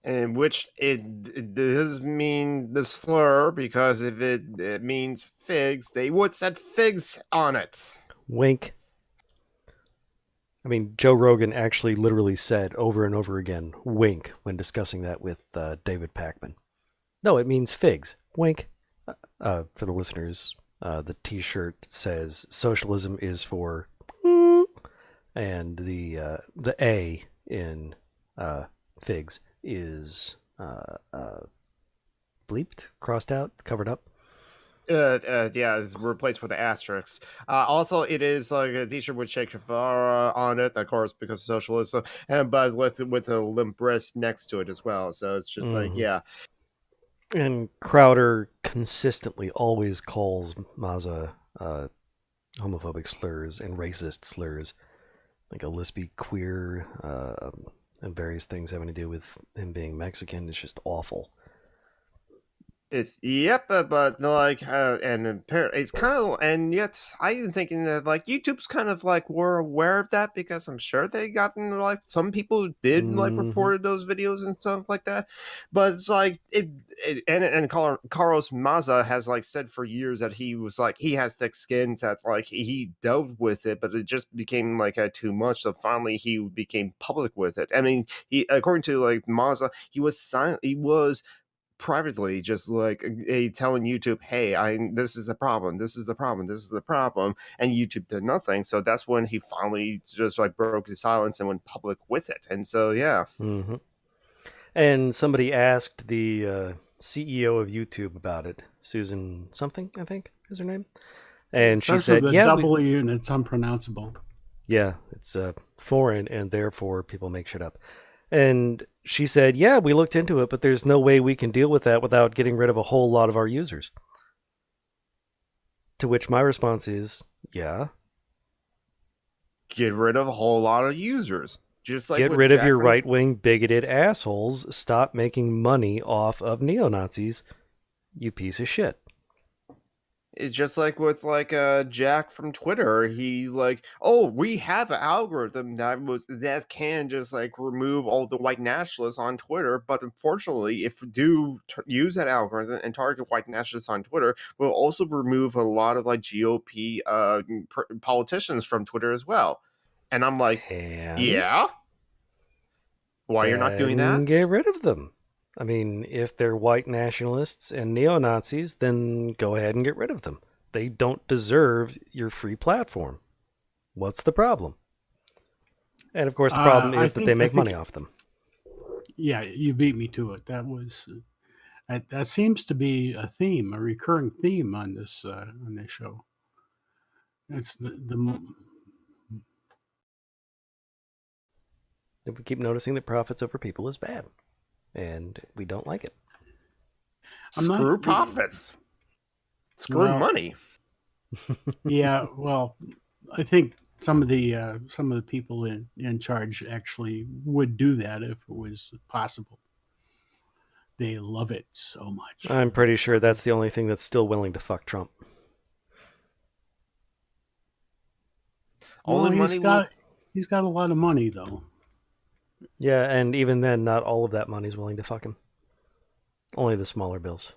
In which it does mean the slur, because if it means figs, they would set figs on it. Wink. I mean, Joe Rogan actually literally said over and over again, wink, when discussing that with David Pakman. No, it means figs. Wink. For the listeners, the t-shirt says socialism is for and the A in figs is bleeped, crossed out, covered up. Yeah, it's replaced with the asterisk. Also, it is like a T-shirt with Che Guevara on it, of course, because of socialism, and but with a limp wrist next to it as well. So it's just like, Hmm. yeah, And Crowder consistently always calls Maza homophobic slurs and racist slurs, like a lispy queer and various things having to do with him being Mexican. It's just awful. It's yep, but like, it's kind of, and yet I'm thinking that like YouTube's kind of like were aware of that because I'm sure they gotten like some people did like Mm-hmm. reported those videos and stuff like that, but it's like Carlos Maza has like said for years that he was like he has thick skin that like he dealt with it, but it just became like too much. So finally he became public with it. I mean, he according to like Maza, he was silent. He was privately just like telling YouTube, hey, I this is the problem, this is the problem, this is the problem, and YouTube did nothing. So that's when he finally just like broke his silence and went public with it. And so yeah. Mm-hmm. And somebody asked the CEO of YouTube about it, Susan something, I think is her name, It and she starts with said, a "Yeah, we, W and it's unpronounceable. yeah, it's foreign, and therefore people make shit up." And she said, "Yeah, we looked into it, but there's no way we can deal with that without getting rid of a whole lot of our users." To which my response is, "Yeah, Get rid of a whole lot of users, just like get with rid of Jack your from right-wing bigoted assholes. Stop making money off of neo-Nazis, you piece of shit." it's just like with like Jack from Twitter. He like, oh, we have an algorithm that can just like remove all the white nationalists on Twitter, but unfortunately, if we do use that algorithm and target white nationalists on Twitter, we'll also remove a lot of like GOP politicians from Twitter as well. And I'm like, And yeah, why you're not doing then that? get rid of them. I mean, if they're white nationalists and neo Nazis, then go ahead and get rid of them. They don't deserve your free platform. What's the problem? And of course, the problem I is that they think I make think money off them. yeah, you beat me to it. That seems to be a theme, a recurring theme on this show. It's the And we keep noticing that profits over people is bad, and we don't like it. I'm not Screw profits, screw well, money. yeah, well, I think some of the people in charge actually would do that if it was possible. They love it so much. I'm pretty sure that's the only thing that's still willing to fuck Trump. All Well, the money will. he's got a lot of money though. Yeah, and even then, not all of that money's willing to fuck him. Only the smaller bills.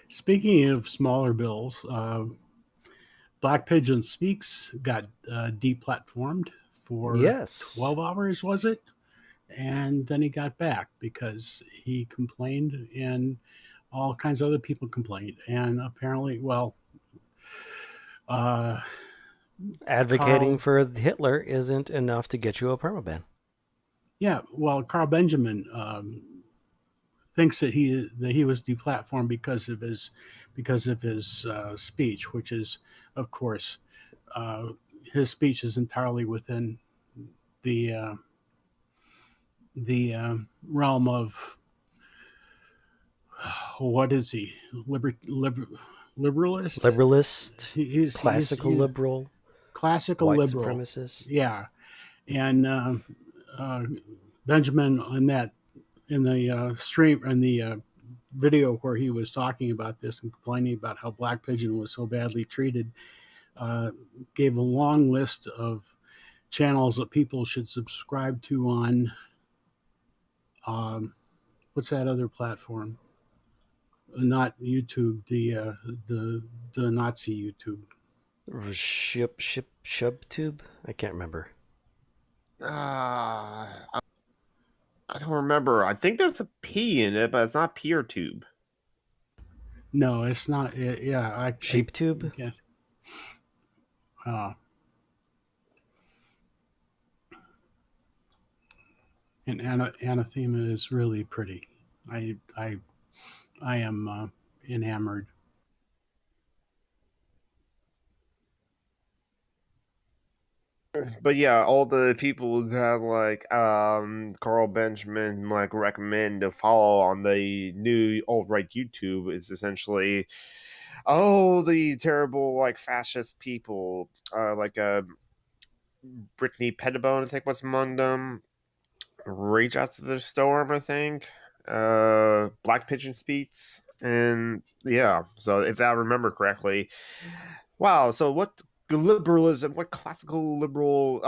Speaking of smaller bills, Black Pigeon Speaks got deplatformed for Yes. 12 hours, was it? And then he got back because he complained and all kinds of other people complained. And apparently, well, uh, Advocating Carl, for Hitler isn't enough to get you a permaban. yeah, well, Carl Benjamin thinks that he was deplatformed because of his speech, which is, of course, uh, his speech is entirely within the uh, the realm of what is he liberalist? Liberalist, He's classical liberal, classical white liberal, supremacist. yeah. And uh, Benjamin in the stream in the video where he was talking about this and complaining about how Black Pigeon was so badly treated, uh, gave a long list of channels that people should subscribe to on what's that other platform? Not YouTube, the the Nazi YouTube. Shubtube? I can't remember. I don't remember. I think there's a P in it, but it's not PeerTube. No, it's not. Yeah, I Sheeptube? can't. Uh, and anathema is really pretty. I I I am enamored. But yeah, all the people that like Carl Benjamin like recommend to follow on the new alt right YouTube is essentially oh the terrible like fascist people like Brittany Pettibone, I think, was among them. Rage Out of the Storm, I think. Black Pigeon Speeds. And yeah, so if I remember correctly, wow. So what liberalism, what classical liberal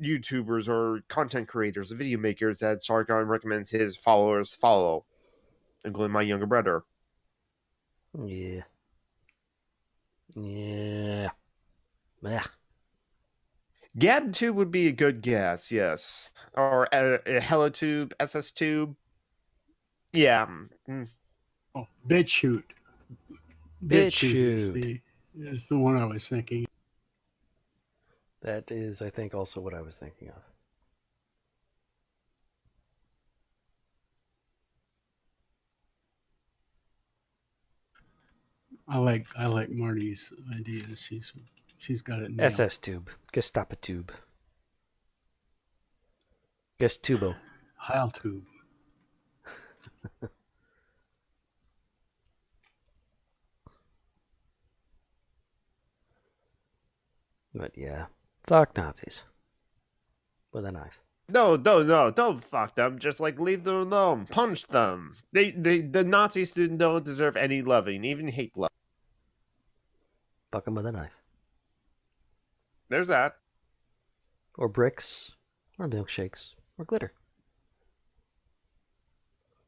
YouTubers or content creators, video makers that Sargon recommends his followers follow, including my younger brother? Yeah. Yeah. Yeah. GabTube would be a good guess, yes. Or HelloTube, SSTube. Yeah. Oh, BitChute. BitChute BitChute. is the one I was thinking. That is, I think, also what I was thinking of. I like Marty's ideas. She's got it nailed. SS Tube. Gestapo Tube. Gestubo. HeilTube. But yeah. Fuck Nazis. With a knife. No, don't fuck them. Just like leave them alone. Punch them. The Nazis don't deserve any loving, even hate love. Fuck them with a knife. There's that. Or bricks. Or milkshakes. Or glitter.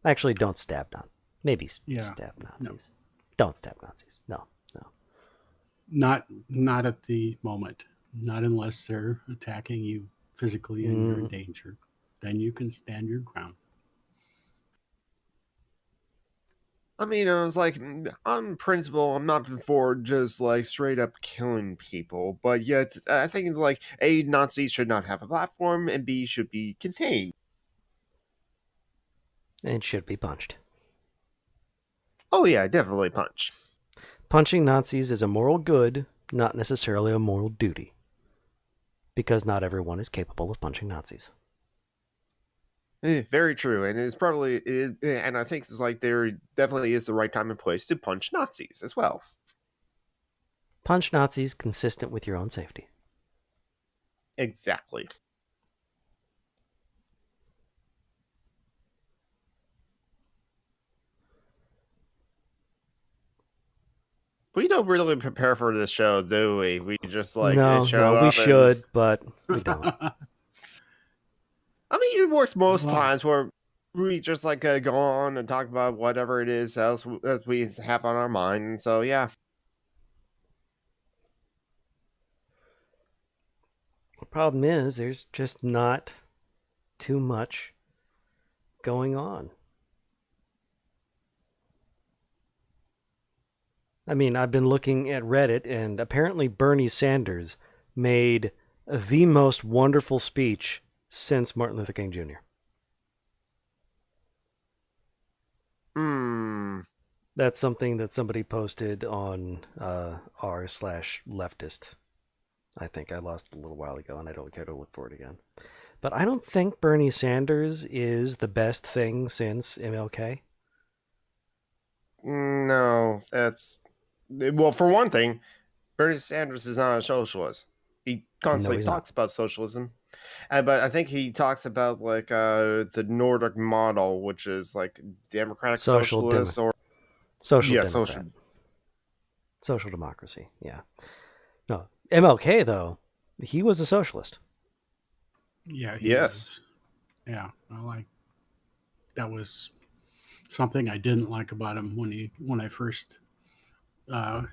Actually, don't stab Nazis. Maybe stab Nazis. No. Don't stab Nazis. No. Not at the moment. Not unless they're attacking you physically and you're in danger. Then you can stand your ground. I mean, I was like, on principle, I'm not for just like straight up killing people, but yet I think like A, Nazis should not have a platform, and B, should be contained. And should be punched. Oh yeah, definitely punch. Punching Nazis is a moral good, not necessarily a moral duty. Because not everyone is capable of punching Nazis. Very true, and it's probably, and I think it's like there definitely is the right time and place to punch Nazis as well. Punch Nazis consistent with your own safety. Exactly. We don't really prepare for this show, do we? We just like show up. We should, but we don't. I mean, it works most times where we just like go on and talk about whatever it is else that we have on our mind. And so, yeah. The problem is there's just not too much going on. I mean, I've been looking at Reddit, and apparently Bernie Sanders made the most wonderful speech since Martin Luther King Jr. That's something that somebody posted on r/leftist. I think I lost a little while ago, and I don't care to look for it again. But I don't think Bernie Sanders is the best thing since MLK. No, that's... Well, for one thing, Bernie Sanders is not a socialist. He constantly talks about socialism. But I think he talks about like the Nordic model, which is like democratic socialist or social democracy. Yeah. No, MLK though, he was a socialist. Yeah. Yes. Yeah. That was something I didn't like about him when I first heard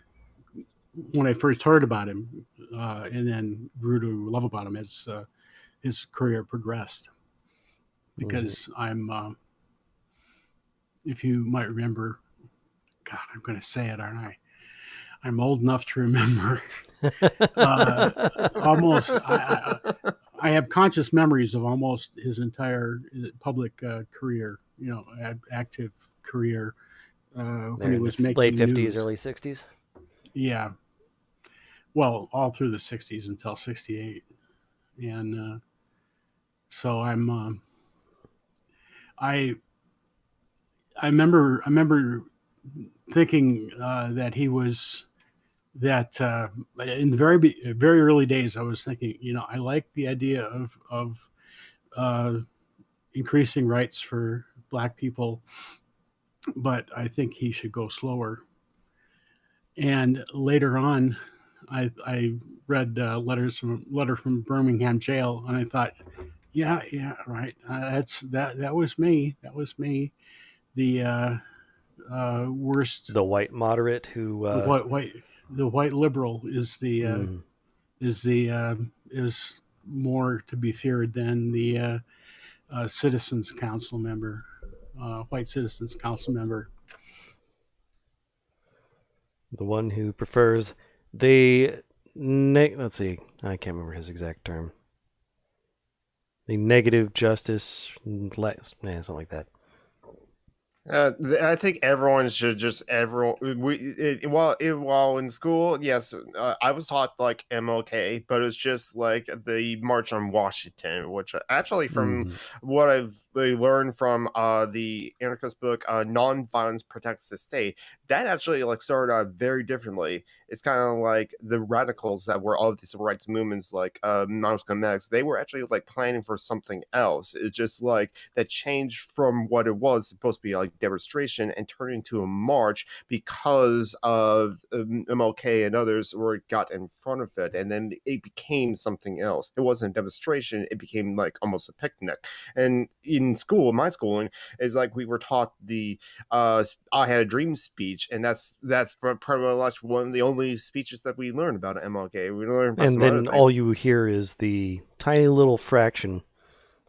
about him, and then grew to love about him as his career progressed. Because I'm, if you might remember, God, I'm going to say it, aren't I? I'm old enough to remember. Almost, I have conscious memories of almost his entire public career. Active career when he was making late 50s, news. early 60s. Yeah. Well, all through the 60s until 68. And so I remember thinking that he was that in the very early days, I was thinking, I like the idea of uh, increasing rights for Black people, but I think he should go slower. And later on, I read letter from Birmingham jail, and I thought, yeah, yeah, right. That was me. That was me. The worst. The white moderate who, The white liberal mm, is the is more to be feared than the citizens council member, white citizens council member. the one who prefers the let's see, I can't remember his exact term. The negative justice, something like that. I think everyone should just everyone while in school, yes, I was taught like MLK, but it's just like the March on Washington, which actually from Mm-hmm. what I've learned from the anarchist book "Non-Violence Protects the State," that actually like started out very differently. It's kind of like the radicals that were all of the civil rights movements, like Malcolm X. They were actually like planning for something else. It's just like that changed from what it was supposed to be like demonstration and turned into a march because of MLK and others were got in front of it, and then it became something else. It wasn't a demonstration; it became like almost a picnic. And in school, my schooling is like we were taught the "I Had a Dream" speech, and that's pretty much one of the only speeches that we learned about MLK. We learned about And some other then things. all you hear is the tiny little fraction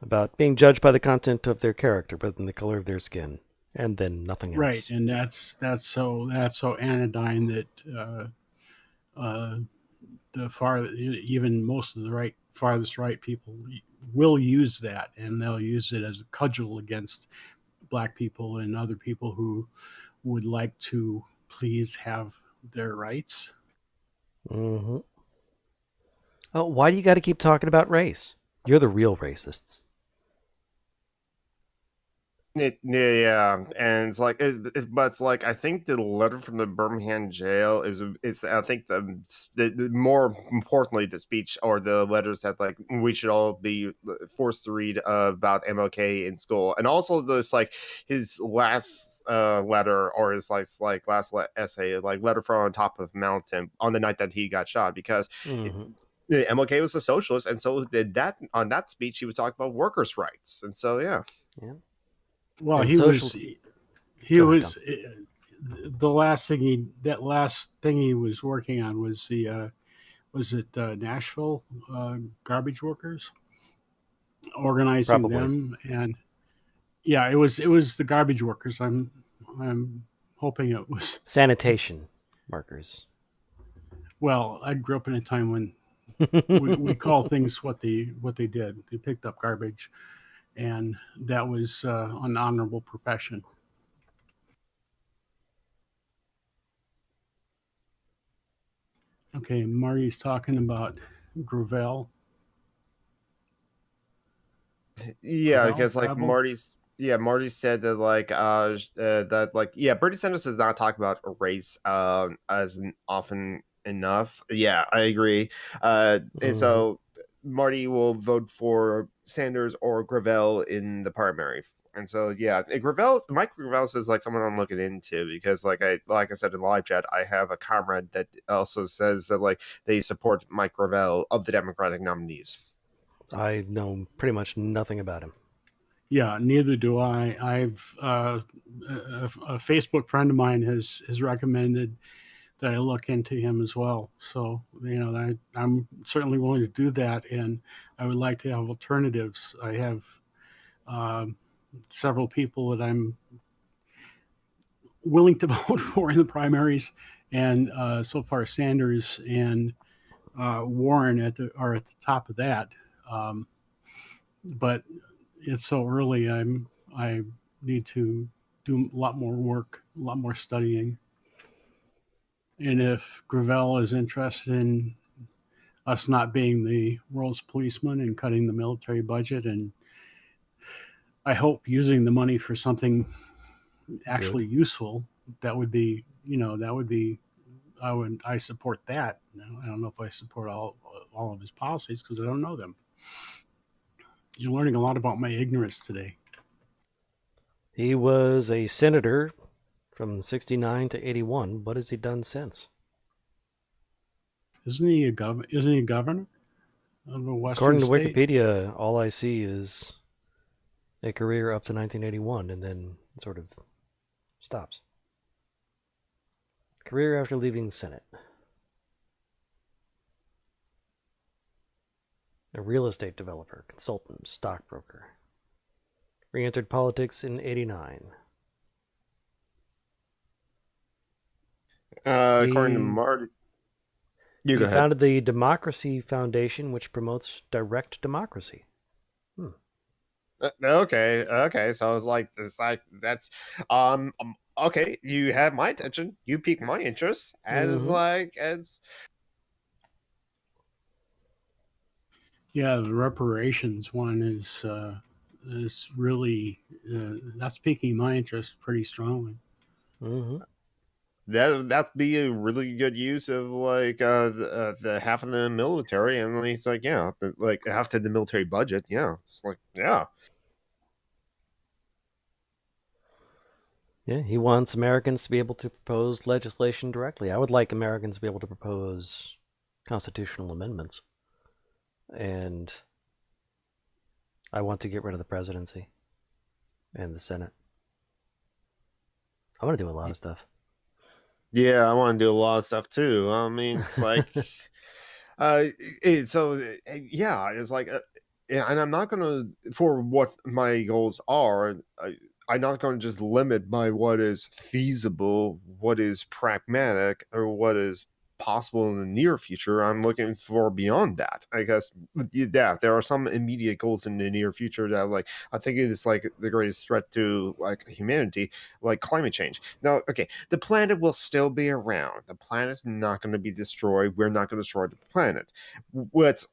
about being judged by the content of their character, but than the color of their skin, and then nothing Right, else. and that's so anodyne that uh, the far even most of the farthest right people will use that, and they'll use it as a cudgel against Black people and other people who would like to please have their rights. Mm-hmm. Oh, why do you got to keep talking about race? You're the real racists. Yeah, and it's like, but it's like I think the letter from the Birmingham jail is I think the more importantly the speech or the letters that like we should all be forced to read about MLK in school, and also this like his last letter or his like last essay like letter from on top of mountain on the night that he got shot because it, Mm-hmm. MLK was a socialist, and so did that on that speech he was talking about workers' rights, and so yeah. Yeah. Well, And he social. was he Go ahead, Tom. was the last thing he was working on was the was it Nashville garbage workers, organizing Probably them. And yeah, it was the garbage workers. I'm hoping it was. sanitation markers. Well, I grew up in a time when we call things what they did. They picked up garbage, and that was an honorable profession. Okay, Marty's talking about Gravel. Yeah, Gravel, because like gravel. Marty said that like that like yeah, Bernie Sanders does not talk about race as often enough. Yeah, I agree. And Mm-hmm. so Marty will vote for Sanders or Gravel in the primary. And so yeah, Mike Gravel is like someone I'm looking into because like I said in the live chat, I have a comrade that also says that like they support Mike Gravel of the Democratic nominees. I know pretty much nothing about him. Yeah, neither do I. A Facebook friend of mine has recommended that I look into him as well. So I'm certainly willing to do that, and I would like to have alternatives. I have um, several people that I'm willing to vote for in the primaries, and so far Sanders and Warren are at the top of that. Um, but it's so early. I need to do a lot more work, a lot more studying. And if Gravel is interested in us not being the world's policeman and cutting the military budget, and I hope using the money for something Good. actually useful, that would be I support that. I don't know if I support all of his policies because I don't know them. You're learning a lot about my ignorance today. He was a senator from 69 to 81. What has he done since? Isn't he a governor of a western According to state? Wikipedia, all I see is a career up to 1981 and then sort of stops. Career after leaving the Senate. A real estate developer, consultant, stockbroker. Re-entered politics in 89. According to He Marty, you go he ahead. founded the Democracy Foundation, which promotes direct democracy. Okay. So it's like that's okay. You have my attention. You pique my interest, and it's Mm-hmm. like it's Yeah, the reparations one is really that's piquing my interest pretty strongly. Mm-hmm. that'd be a really good use of like the half of the military, and then he's like, yeah, like half of the military budget. Yeah, it's like yeah. Yeah, he wants Americans to be able to propose legislation directly. I would like Americans to be able to propose constitutional amendments. And I want to get rid of the presidency and the Senate. I want to do a lot of stuff. Yeah, I want to do a lot of stuff too. I mean, it's like, uh, yeah, it's like, yeah, and I'm not gonna for what my goals are. I'm not going to just limit by what is feasible, what is pragmatic, or what is possible in the near future. I'm looking for beyond that. I guess, yeah, there are some immediate goals in the near future that, like, I think it is like the greatest threat to like humanity, like climate change. Now, okay, the planet will still be around. The planet's not going to be destroyed. We're not going to destroy the planet. What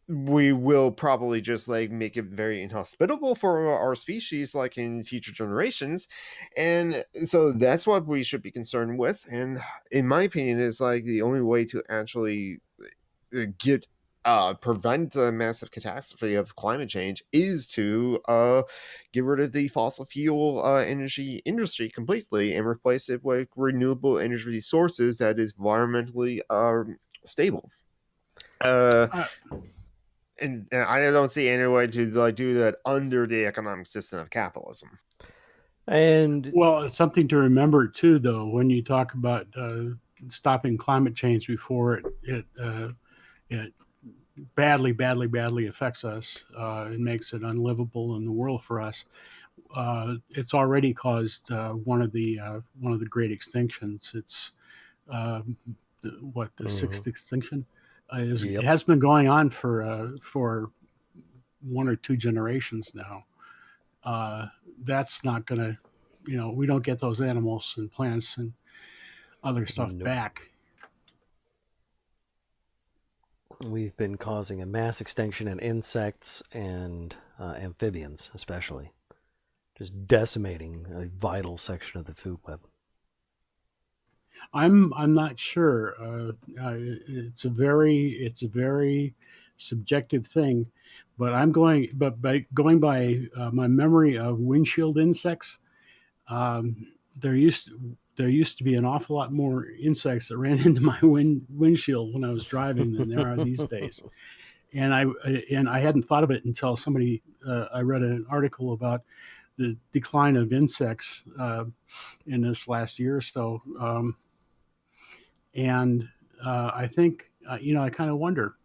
we will probably just like make it very inhospitable for our species like in future generations, and so that's what we should be concerned with. And in my opinion is like the only way to actually get prevent a massive catastrophe of climate change is to get rid of the fossil fuel energy industry completely and replace it with renewable energy sources that is environmentally stable. uh Uh, and I don't see any way to like do that under the economic system of capitalism. And well, it's something to remember too, though, when you talk about stopping climate change before it badly affects us and makes it unlivable in the world for us. It's already caused one of the great extinctions. It's um, the mm-hmm. sixth extinction. It Yep, has been going on for one or two generations now. That's not going to, we don't get those animals and plants and other stuff nope. back. We've been causing a mass extinction in insects and amphibians, especially, just decimating a vital section of the food web. I'm not sure. It's a very subjective thing, but by going by my memory of windshield insects. Um, there used to be an awful lot more insects that ran into my windshield when I was driving than there are these days. And I hadn't thought of it until I read an article about the decline of insects in this last year or so. And I think I kind of wonder.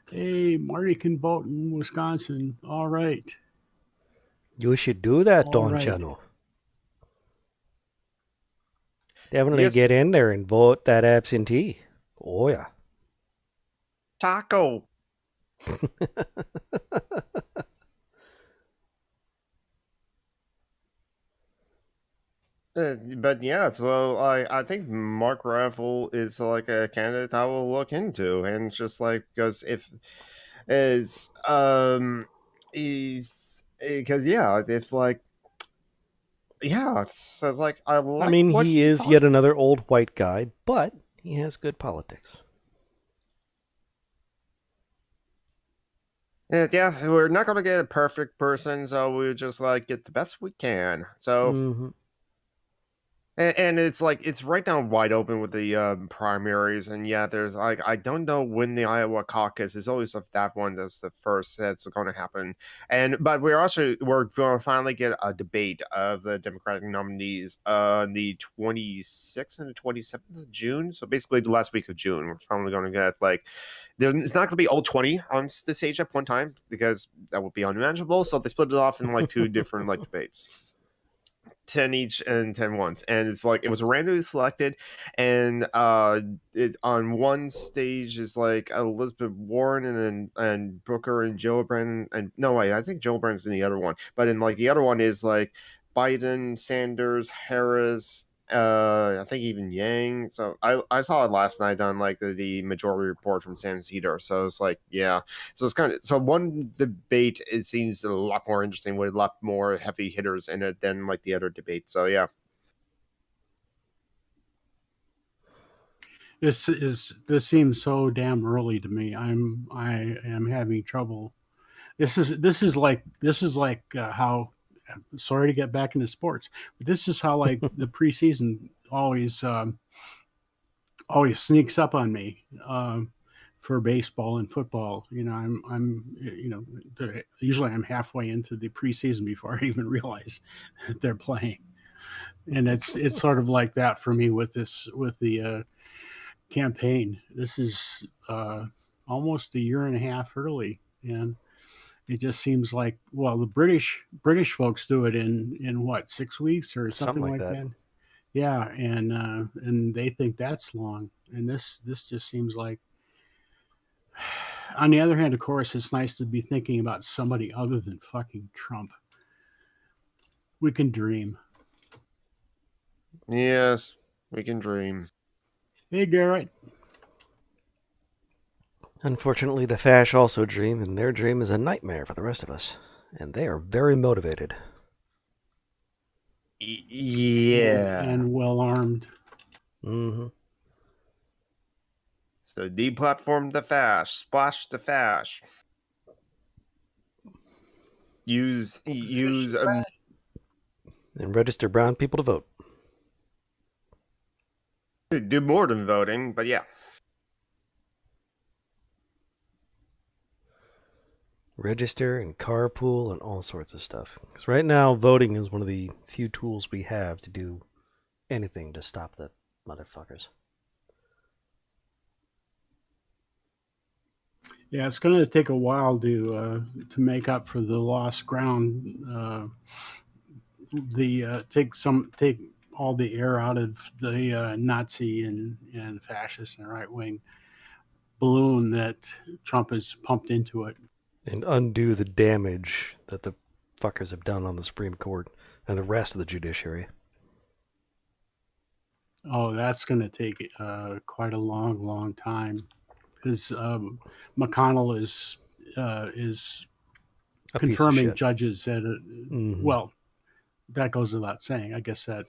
Hey, Marty can vote in Wisconsin. All right, You should do that, all Don right. Channel. Definitely Yes, get in there and vote that absentee. Oh, yeah. taco. But yeah, so I think Mark Raffle is like a candidate I will look into, and just like because if is he's because yeah, if like Yeah, so it's like I I like mean, what he he's is talking. yet another old white guy, but he has good politics. Yeah, we're not gonna get a perfect person, so we just like get the best we can. So Mm-hmm. and it's like it's right now wide open with the primaries, and yeah, there's like I don't know when the Iowa caucus is always of that one that's the first that's going to happen, and but we're going to finally get a debate of the Democratic nominees on the 26th and the 27th of June. So basically, the last week of June, we're finally going to get like it's not going to be all 20 on the stage at one time because that would be unmanageable. So they split it off in like two different like debates. 10 each and 10 once, and it's like it was randomly selected, and it on one stage is like Elizabeth Warren, and then and Booker and Gillibrand, and no wait, I think Gillibrand's in the other one, but in like the other one is like Biden, Sanders, Harris, I think even Yang. So I saw it last night on like the majority report from Sam Cedar, so it's like yeah, so it's kind of so one debate it seems a lot more interesting with a lot more heavy hitters in it than like the other debate. So yeah. This seems so damn early to me. I am having trouble. This is like how. Sorry to get back into sports, but this is how like the preseason always sneaks up on me for baseball and football. Usually I'm halfway into the preseason before I even realize that they're playing, and it's sort of like that for me with the campaign. This is almost a year and a half early, and it just seems like well the British folks do it in what 6 weeks or Something something like like that. that. Yeah, and they think that's long, and this just seems like. On the other hand, of course, it's nice to be thinking about somebody other than fucking Trump. We can dream. Yes, we can dream. Hey, Garrett. Unfortunately, the Fash also dream, and their dream is a nightmare for the rest of us. And they are very motivated. Yeah. And well armed. Mm-hmm. So deplatform the fash, splash the fash. Use And register brown people to vote. do more than voting, but yeah. Register and carpool and all sorts of stuff. Because right now, voting is one of the few tools we have to do anything to stop the motherfuckers. Yeah, it's going to take a while to make up for the lost ground. Take all the air out of the Nazi and fascist and right wing balloon that Trump has pumped into it. And undo the damage that the fuckers have done on the Supreme Court and the rest of the judiciary. Oh, that's going to take quite a long time because McConnell is A piece of confirming shit. judges that Mm-hmm. well, that goes without saying. I guess that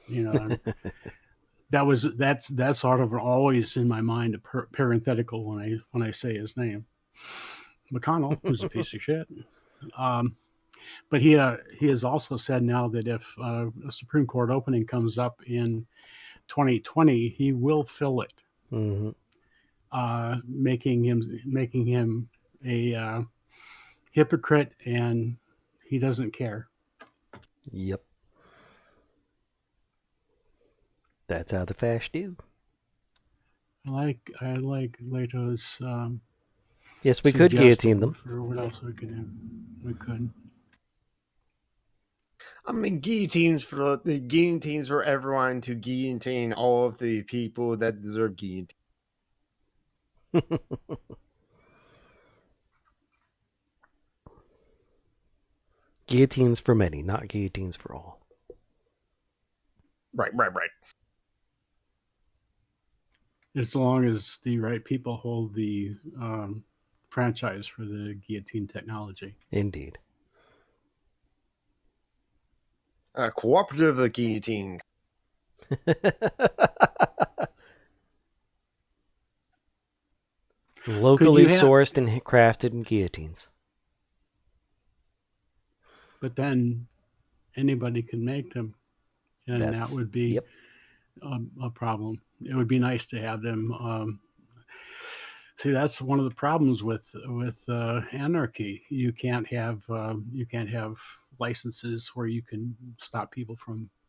that's sort of always in my mind a parenthetical when I say his name. McConnell, who's a piece of shit. Um, but he has also said now that if a Supreme Court opening comes up in 2020, he will fill it, Mm-hmm. making him a hypocrite, and he doesn't care. Yep. That's how the Fash do. I like Leto's Yes, we could guillotine suggestion them. for what else we could do. We could. I mean, guillotines for everyone to guillotine all of the people that deserve guillotine. Guillotines for many, not guillotines for all. Right. As long as the right people hold the franchise for the guillotine technology. Indeed. Cooperative of guillotines. Locally sourced and crafted in guillotines. But then anybody can make them, and that would be a problem. It would be nice to have them. See, that's one of the problems with anarchy. You can't have licenses where you can stop the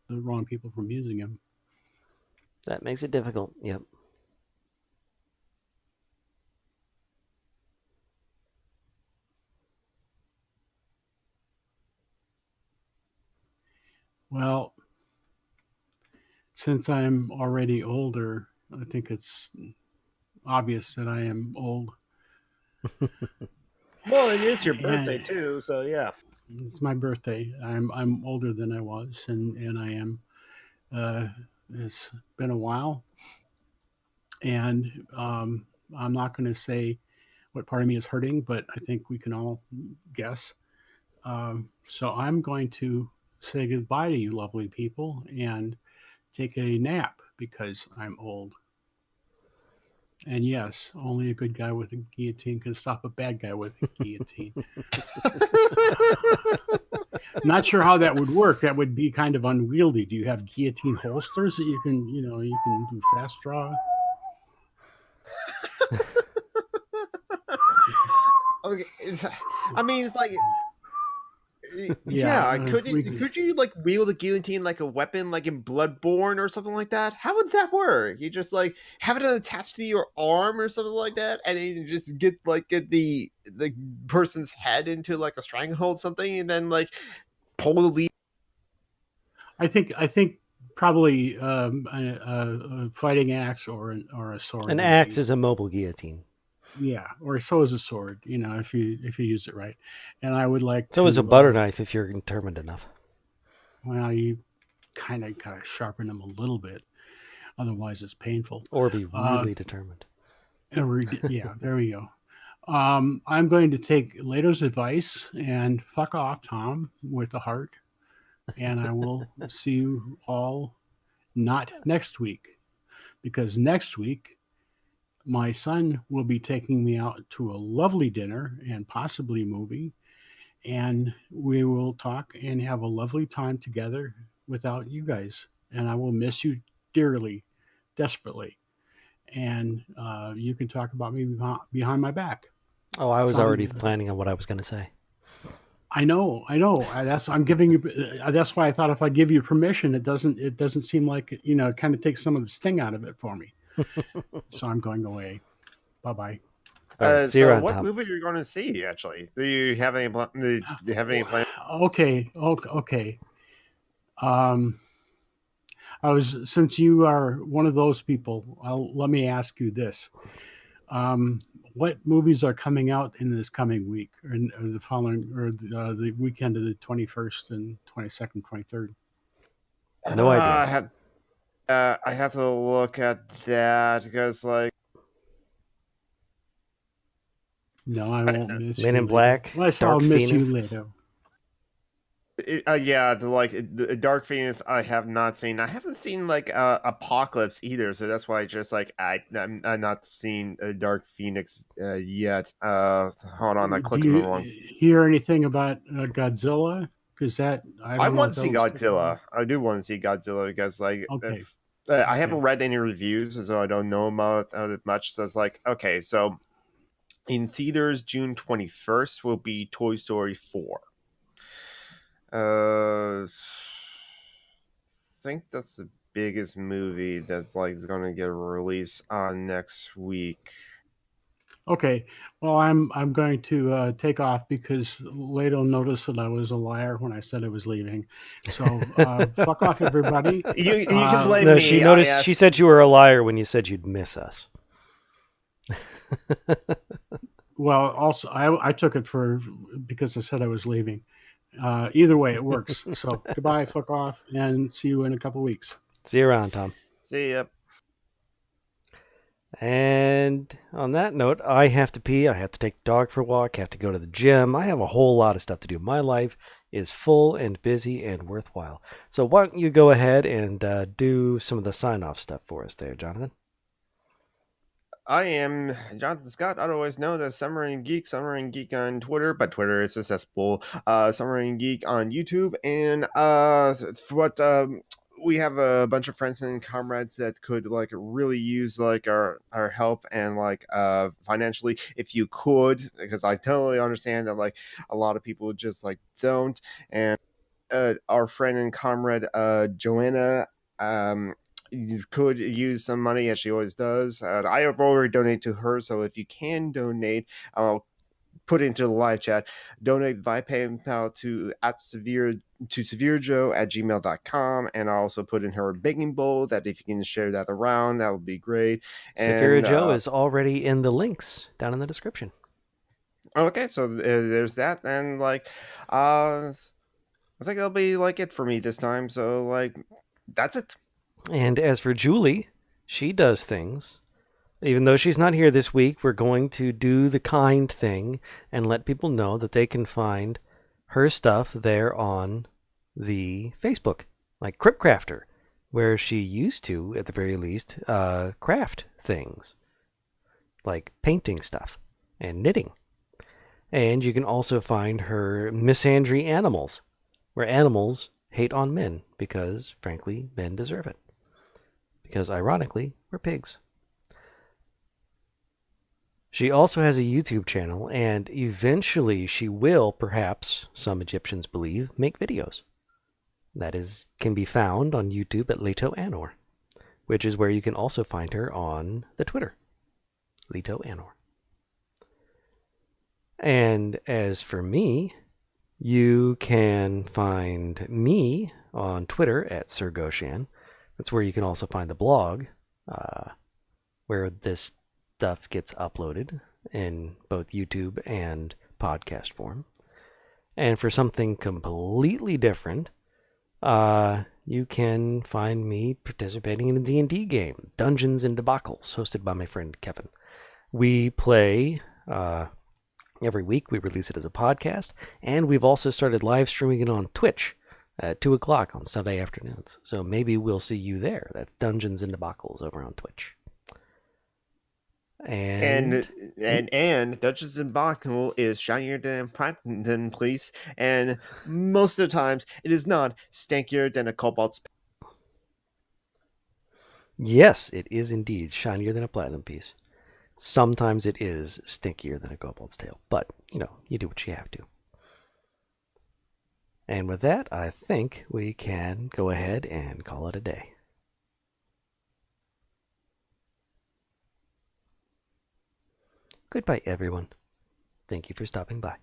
wrong people from using them. That makes it difficult. Yep. Well, since I'm already older, I think it's obvious that I am old. Well, it is your birthday too, so yeah. It's my birthday. I'm older than I was, and I am. It's been a while, and I'm not going to say what part of me is hurting, but I think we can all guess. So I'm going to say goodbye to you, lovely people, and take a nap because I'm old. And yes, only a good guy with a guillotine can stop a bad guy with a guillotine. Not sure how that would work. That would be kind of unwieldy. Do you have guillotine holsters that you can do fast draw? Okay, I mean, it's like, yeah. Could you like wield a guillotine like a weapon, like in Bloodborne or something like that? How would that work? You just like have it attached to your arm or something like that, and then you just get the person's head into like a stranglehold, something, and then like pull the lead. I think probably a fighting axe or a sword. An axe is a mobile guillotine. Yeah, or so is a sword. If you use it right. And I would like so is a butter knife if you're determined enough. Well, you kind of gotta sharpen them a little bit, otherwise it's painful. Or be really determined. Yeah, there we go. I'm going to take Leto's advice and fuck off, Tom, with the heart. And I will see you all not next week, because next week my son will be taking me out to a lovely dinner and possibly a movie, and we will talk and have a lovely time together without you guys. And I will miss you dearly, desperately. And you can talk about me behind my back. Oh, I was already planning on what I was going to say. I know. I'm giving you. That's why I thought if I give you permission, it doesn't seem like it kind of takes some of the sting out of it for me. So I'm going away. Bye bye. So what movie are you going to see? Actually, do you have any plans? Okay. Since you are one of those people, let me ask you this. What movies are coming out in this coming week, or the following, or the weekend of the 21st and 22nd, 23rd? No idea. I have to look at that because, like, no, I won't miss Men in Black. I'll miss you later. Yeah, the Dark Phoenix I have not seen. I haven't seen like Apocalypse either, so that's why I'm not seen Dark Phoenix yet. Hold on, I clicked on the wrong. Hear anything about Godzilla? Because I want to see Godzilla. I do want to see Godzilla because I haven't read any reviews, so I don't know about it much. So it's like, okay, so in theaters June 21st will be Toy Story 4. I think that's the biggest movie that's is going to get released on next week. Okay, well, I'm going to take off because Leto noticed that I was a liar when I said I was leaving. So fuck off, everybody. You can blame me. She noticed. She said you were a liar when you said you'd miss us. Well, also I took it because I said I was leaving. Either way, it works. So goodbye, fuck off, and see you in a couple weeks. See you around, Tom. See ya. And on that note, I have to pee. I have to take the dog for a walk. I have to go to the gym. I have a whole lot of stuff to do in my life. is full and busy and worthwhile. So why don't you go ahead and do some of the sign-off stuff for us there, Jonathan? I am Jonathan Scott, otherwise known as Submarine Geek on Twitter, but Twitter is accessible. Submarine Geek on YouTube, and for what we have a bunch of friends and comrades that could like really use like our help and like financially, if you could, because I totally understand that like a lot of people just like don't, and our friend and comrade Joanna. You could use some money as she always does. I have already donated to her, so if you can donate, I'll put it into the live chat. Donate via PayPal to severejoe@gmail.com, and I'll also put in her begging bowl that if you can share that around, that would be great. Severe And Joe is already in the links down in the description. okay, so there's that, and like I think that'll be like it for me this time. So like that's it. And as for Julie, she does things. Even though she's not here this week, we're going to do the kind thing and let people know that they can find her stuff there on the Facebook, like Crypt Crafter, where she used to, at the very least, craft things, like painting stuff and knitting. And you can also find her Misandry Animals, where animals hate on men because, frankly, men deserve it. Because, ironically, we're pigs. She also has a YouTube channel, and eventually she will, perhaps, some Egyptians believe, make videos. That can be found on YouTube at Leto Anor, which is where you can also find her on the Twitter, Leto Anor. And as for me, you can find me on Twitter at Sir Goshan. That's where you can also find the blog, where this stuff gets uploaded in both YouTube and podcast form. And for something completely different, you can find me participating in a D&D game, Dungeons and Debacles, hosted by my friend Kevin. We play every week. We release it as a podcast, and we've also started live streaming it on Twitch at 2 o'clock on Sunday afternoons. So maybe we'll see you there. That's Dungeons and Debacles over on Twitch. And Dungeons and Bacchanal is shinier than platinum, please. And most of the times, it is not stankier than a cobalt's. yes, it is indeed shinier than a platinum piece. Sometimes it is stinkier than a kobold's tail, but, you do what you have to. And with that, I think we can go ahead and call it a day. Goodbye, everyone. Thank you for stopping by.